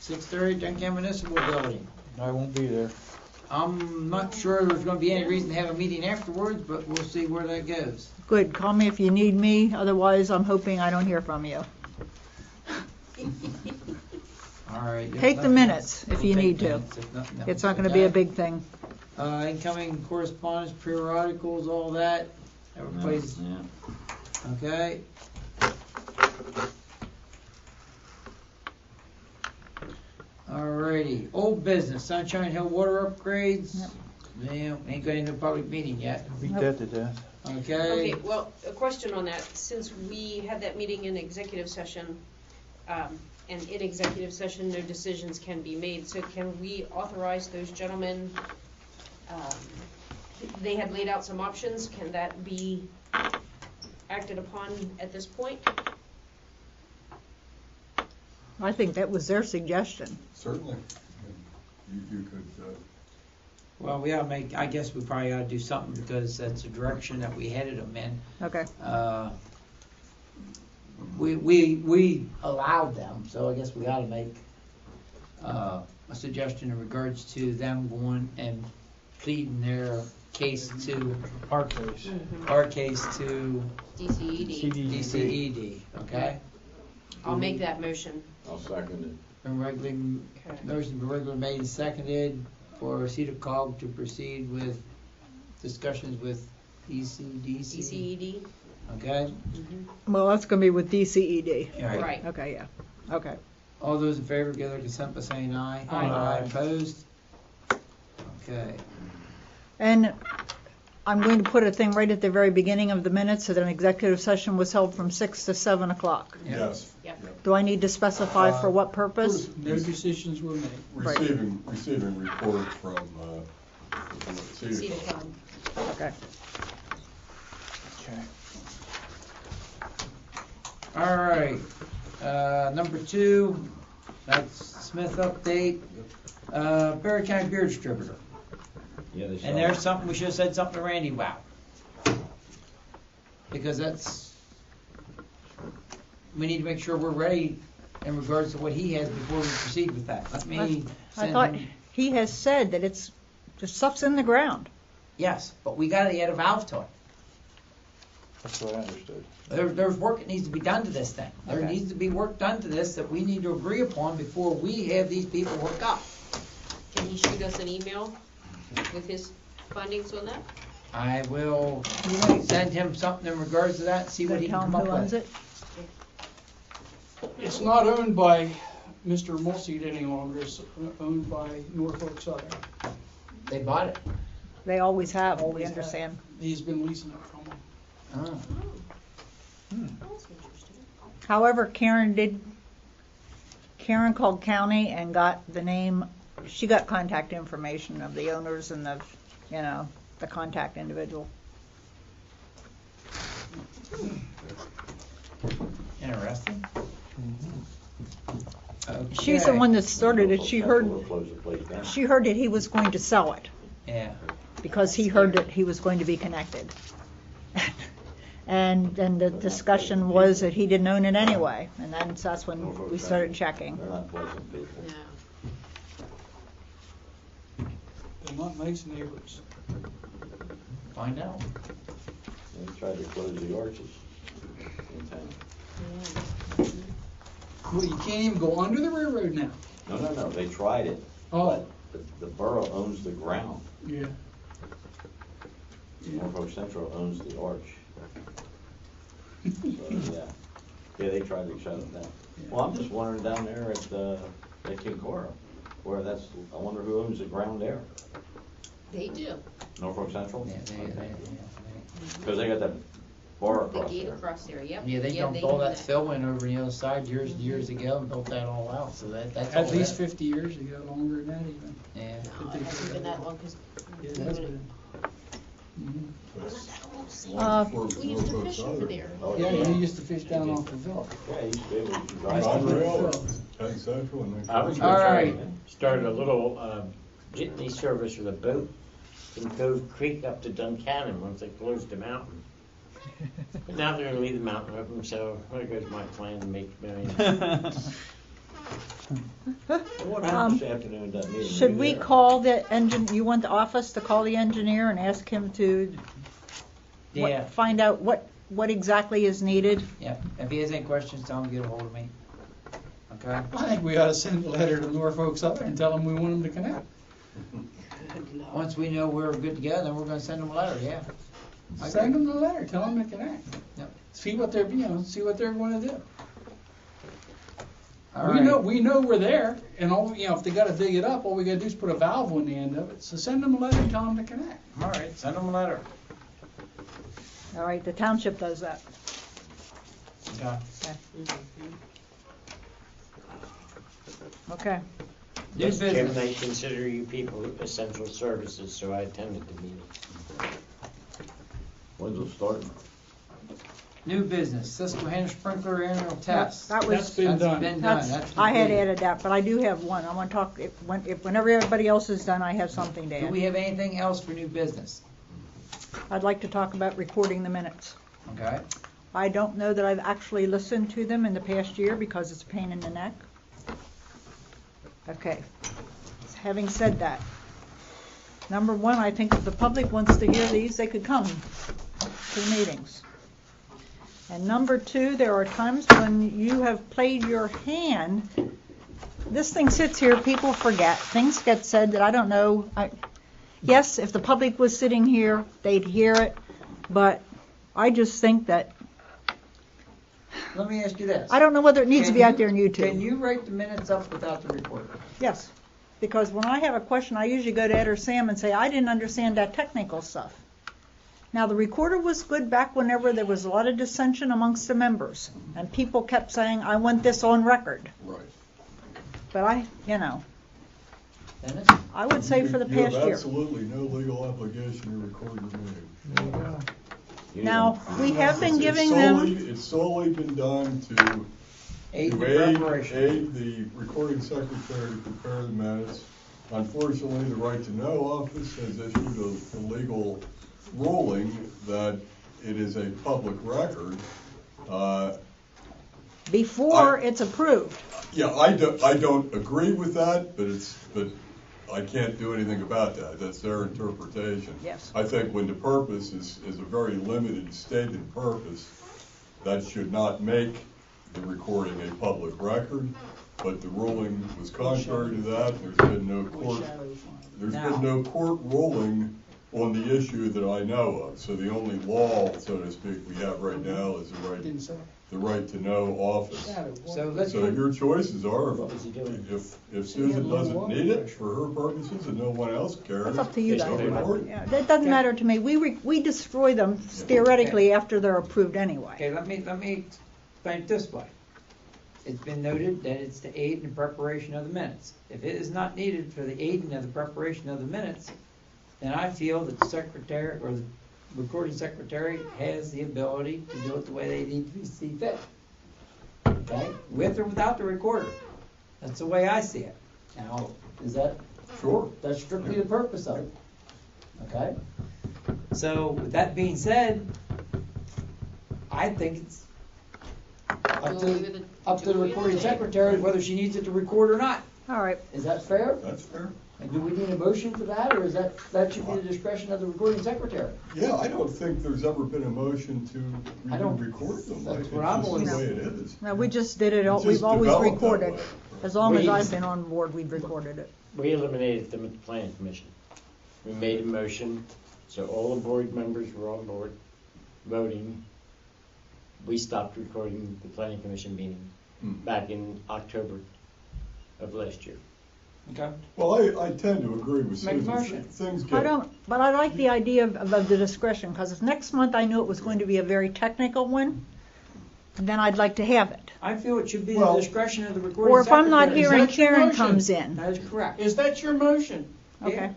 6:30, Duncan Municipal Building.
I won't be there.
I'm not sure there's gonna be any reason to have a meeting afterwards, but we'll see where that goes.
Good, call me if you need me, otherwise I'm hoping I don't hear from you.
All right. if
Take the
nothing
minutes
else,
if you
we'll take
need to.
minutes if nothing else,
It's not gonna be a
okay?
big thing.
Incoming correspondence, periodicals, all that, everybody's, okay? Alrighty, old business, Sunshine Hill water upgrades.
Yep.
Yeah, ain't got into a public meeting yet,
Beat that to death.
okay?
Okay, well, a question on that, since we had that meeting in executive session, and in executive session, no decisions can be made, so can we authorize those gentlemen, they had laid out some options, can that be acted upon at this point?
I think that was their suggestion.
Certainly. You could,
Well, we ought to make, I guess we probably ought to do something because that's the direction that we headed them in.
Okay.
We allowed them, so I guess we ought to make a suggestion in regards to them going and pleading their case to,
Our case.
our case to
DCED.
DCED, okay?
I'll make that motion.
I'll second it.
Been regularly,
Okay.
motion been regularly made and seconded for CEDACOG to proceed with discussions with DCED,
DCED,
okay?
Well, that's gonna be with DCED.
All right.
right.
Okay, yeah, okay.
All those in favor give their consent by saying aye.
Aye.
Opposed? Okay.
And I'm going to put a thing right at the very beginning of the minutes that an executive session was held from 6 to 7 o'clock.
yes.
Yep.
Do I need to specify for what purpose?
No decisions were made.
Right.
Receiving report from, CEDACOG.
CEDACOG.
Okay.
Okay.
All right. Number 2, that's Smith update. Perry County Beer Distributor.
Yeah, they
And there's something, we should have said something to Randy about. Because we need to make sure we're ready in regards to what he has before we proceed with that. Let me
I
send
thought
him.
he has said that it's, the stuff's in the ground.
Yes, but we gotta add a valve to it.
That's what I understood.
There's work that needs to be done to this thing. There
Okay.
needs to be work done to this that we need to agree upon before we have these people hooked up.
Can he shoot us an email with his findings on that?
I will send him something in regards to that and see what he
Tell
can
him
come up
who owns
with.
it.
It's not owned by Mr. Mulseed any longer, it's owned by Norfolk Southern.
They bought it.
They always have, we
Always have.
understand.
He's been leasing it from them.
Oh.
That's interesting.
However, Karen called county and got the name, she got contact information of the owners and the contact individual.
Interesting.
She's the
Okay.
one that started it. She heard that he was going to sell it
Yeah.
because he heard that he was going to be connected. And then the discussion was that he didn't own it anyway, and that's when we started checking.
They're not pleasant people.
No.
They're not nice neighbors.
Find out.
They tried to close the arches in town.
Well, you can't even go under the railroad now.
No, they tried it.
Oh.
But the borough owns the ground.
Yeah.
Norfolk Central owns the arch. So, yeah.
Yeah, they tried to shut it down. Well, I'm just wondering down there at Kincora, where I wonder who owns the ground there?
They do.
Norfolk Central?
Yeah,
Because they got that bar
The
across
gate
there.
across there, yep.
Yeah, they dumped all that fill in over the other side years and years ago and built that all out, so that's all
At least
that.
50 years ago, longer than that even.
Yeah.
No, it hasn't been that long, because
Yeah, it has been. Mhm.
we used to fish over there.
Oh,
Yeah, you used to fish down off the Ville.
Yeah, you used to be able to drive.
Conrail, Penn Central, and then.
I was
All
gonna try
right.
to start a little jitney service with a boat from Cove Creek up to Duncannon once they closed the mountain. But now they're gonna leave the mountain open, so there goes my plan to make millions.
What happened this afternoon at that meeting?
Should
You
we
there?
call the you want the office to call the engineer and ask him to
Yeah.
find out what exactly is needed?
Yeah, if he has any questions, tell him to get a hold of me. Okay?
I think we ought to send a letter to Norfolk Southern and tell them we want them to connect.
Once we know we're good to go, then we're gonna send them a letter, yeah. I
Send
agree.
them a letter, tell them to connect.
Yep.
See what they're, see what they're gonna do.
All
We
right.
know we're there, and all, if they gotta dig it up, all we gotta do is put a valve on the end of it. So send them a letter and tell them to connect.
All right, send them a letter.
All right, the township does that.
Okay.
Okay.
New
Mr. Chairman, I
business.
consider you people essential services, so I attended the meeting.
When's it starting?
New business, Susquehanna sprinkler annual test.
That
That's
was,
been done.
Been done.
that's,
That's
I had
completed.
added that, but I do have one. I want to talk, whenever everybody else is done, I have something to
Do we
add.
have anything else for new business?
I'd like to talk about recording the minutes.
Okay.
I don't know that I've actually listened to them in the past year because it's a pain in the neck. Okay. Having said that, number one, I think if the public wants to hear these, they could come to the meetings. And number two, there are times when you have played your hand. This thing sits here, people forget. Things get said that I don't know. Yes, if the public was sitting here, they'd hear it. But I just think that,
Let me ask you this.
I don't know whether it needs to be out there on
Can
YouTube.
you write the minutes up without the recorder?
Yes, because when I have a question, I usually go to Ed or Sam and say, I didn't understand that technical stuff. Now, the recorder was good back whenever there was a lot of dissension amongst the members, and people kept saying, I want this on record.
Right.
But
Dennis?
I would say for the
You have
past year.
absolutely no legal obligation to record your meeting.
There you go.
Now, we have been
It's
giving
solely-
them,
It's solely been done to
Aid in
to
preparation.
aid the recording secretary to prepare the minutes. Unfortunately, the Right to Know office has issued a legal ruling that it is a public record.
before it's approved.
Yeah, I don't agree with that, but I can't do anything about that. That's their interpretation.
Yes.
I think when the purpose is a very limited stated purpose, that should not make the recording a public record, but the ruling was contrary to that. There's been no court ruling on the issue that I know of. So the only law, so to speak, we have right now is
Didn't say.
the Right to Know office.
So let's
So your choices are,
What was he doing?
if Susan doesn't need it for her purposes and no one else cares.
That's up to you,
so
guys.
record it.
Yeah, that doesn't matter to me. We destroy them theoretically after they're approved anyway.
Okay, let me explain it this way. It's been noted that it's to aid in the preparation of the minutes. If it is not needed for the aiding of the preparation of the minutes, then I feel that the secretary or the recording secretary has the ability to do it the way they need to see fit. Okay, with or without the recorder. That's the way I see it. Now, is that?
Sure.
That's strictly the purpose of it. Okay? So, with that being said, I think it's up to the recording secretary whether she needs it to record or not.
All right.
Is that fair?
That's fair.
And do we need a motion for that, or is that should be the discretion of the recording secretary?
Yeah, I don't think there's ever been a motion to
I don't-
record them.
that's
Like,
what I'm
it's
always-
just the way it is.
No, we just did it,
It's
we've
just
always
developed that
recorded.
way.
As long as
We-
I've been on board, we've recorded it.
We eliminated them at the planning commission. We made a motion, so all the board members were on board voting we stopped recording the planning commission meeting
Hmm.
back in October of last year.
Okay.
Well, I tend to agree with
Make a
Susan.
motion.
Things
I
get,
don't, but I like the idea of the discretion, because next month I knew it was going to be a very technical one, and then I'd like to have it.
I feel it should be
Well-
the discretion of the recording
Or if I'm not
secretary.
here
Is
and
that your
Karen
motion?
comes in.
That is correct.
Is that your motion?
Okay,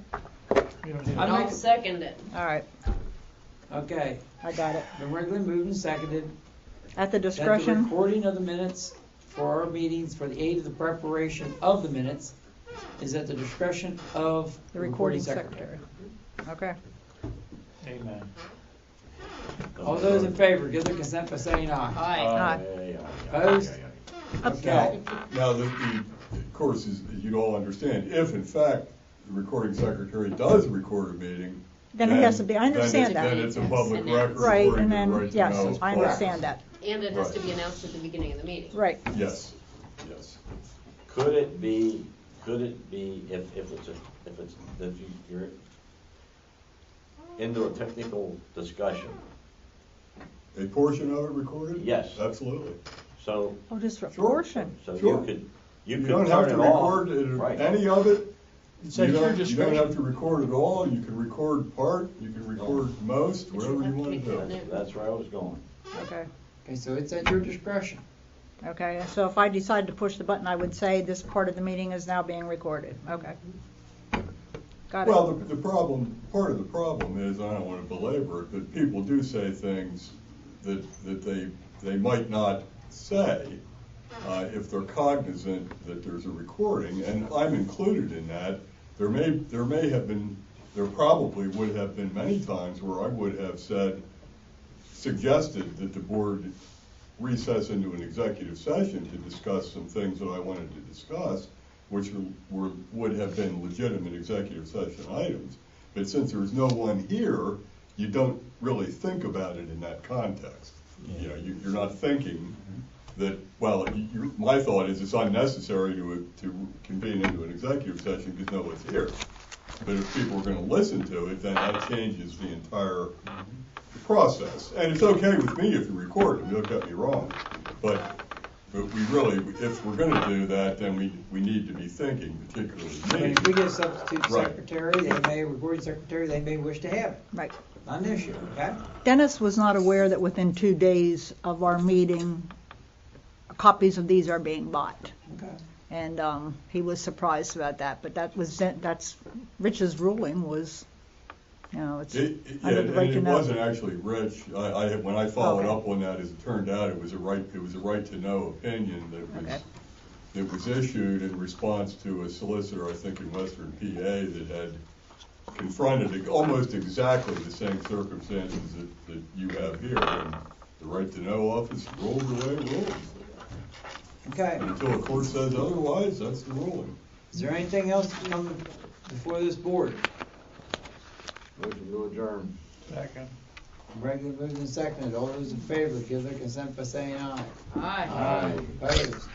You don't need
I
a-
I'll
make-
second it.
all right,
Okay,
I got it.
been regularly moved and seconded
At the
that the
discretion,
recording of the minutes for our meetings for the aid of the preparation of the minutes is at the discretion of
the recording secretary. Okay.
Amen.
All those in favor, give their consent by saying aye.
Aye.
Opposed? Okay.
now, of course, as you'd all understand, if in fact the recording secretary does record a meeting.
Then it has to be, I understand
Then
that.
it's a public
Yes.
record.
Right,
according
and
to the
then,
right to
yes,
know.
I understand that.
And it has to
Right.
be announced at the beginning of the meeting.
Right.
Yes, yes.
Could it be if you're into a technical discussion?
A portion of it recorded?
Yes.
Absolutely.
So,
Oh, just a
Sure.
portion.
so
Sure.
you
You
could
don't have
turn
to
it off.
record
Right.
any of it.
It's
You
at your
don't
discretion.
have to record it all. You can record part, you can record most,
But you
whatever
have
you
to
want to
make it
do.
known.
That's where I was going.
Okay.
Okay, so it's at your discretion.
Okay, so if I decide to push the button, I would say this part of the meeting is now being recorded. Okay. Got it.
Well, part of the problem is, I don't want to belabor it, but people do say things that they might not say if they're cognizant that there's a recording, and I'm included in that. There probably would have been many times where I would have suggested that the board recess into an executive session to discuss some things that I wanted to discuss, which would have been legitimate executive session items. But since there's no one here, you don't really think about it in that context. You know, you're not thinking that, well, my thought is it's unnecessary to convene into an executive session because no one's here. But if people are going to listen to it, then that changes the entire process. And it's okay with me if you record it, don't get me wrong. But we really, if we're going to do that, then we need to be thinking, particularly
I mean,
me.
if we get a substitute
Right.
secretary, recording secretary, they may wish to have it.
Right.
Not an issue, okay?
Dennis was not aware that within 2 days of our meeting, copies of these are being bought.
Okay.
And he was surprised about that, but that's Rich's ruling was, you know, it's
Yeah,
under the right
and
to
it
know.
wasn't actually Rich. When I followed
Okay.
up on that, as it turned out, it was a right to know opinion
Okay.
that was issued in response to a solicitor, I think in Western PA, that had confronted almost exactly the same circumstances that you have here. And the right to know office ruled the way it rules.
Okay.
And until the court says otherwise, that's the ruling.
Is there anything else to come before this board?
Motion to adjourn.
Second.
Regular moved and seconded. All those in favor, give their consent by saying aye.
Aye.
Aye.
Opposed?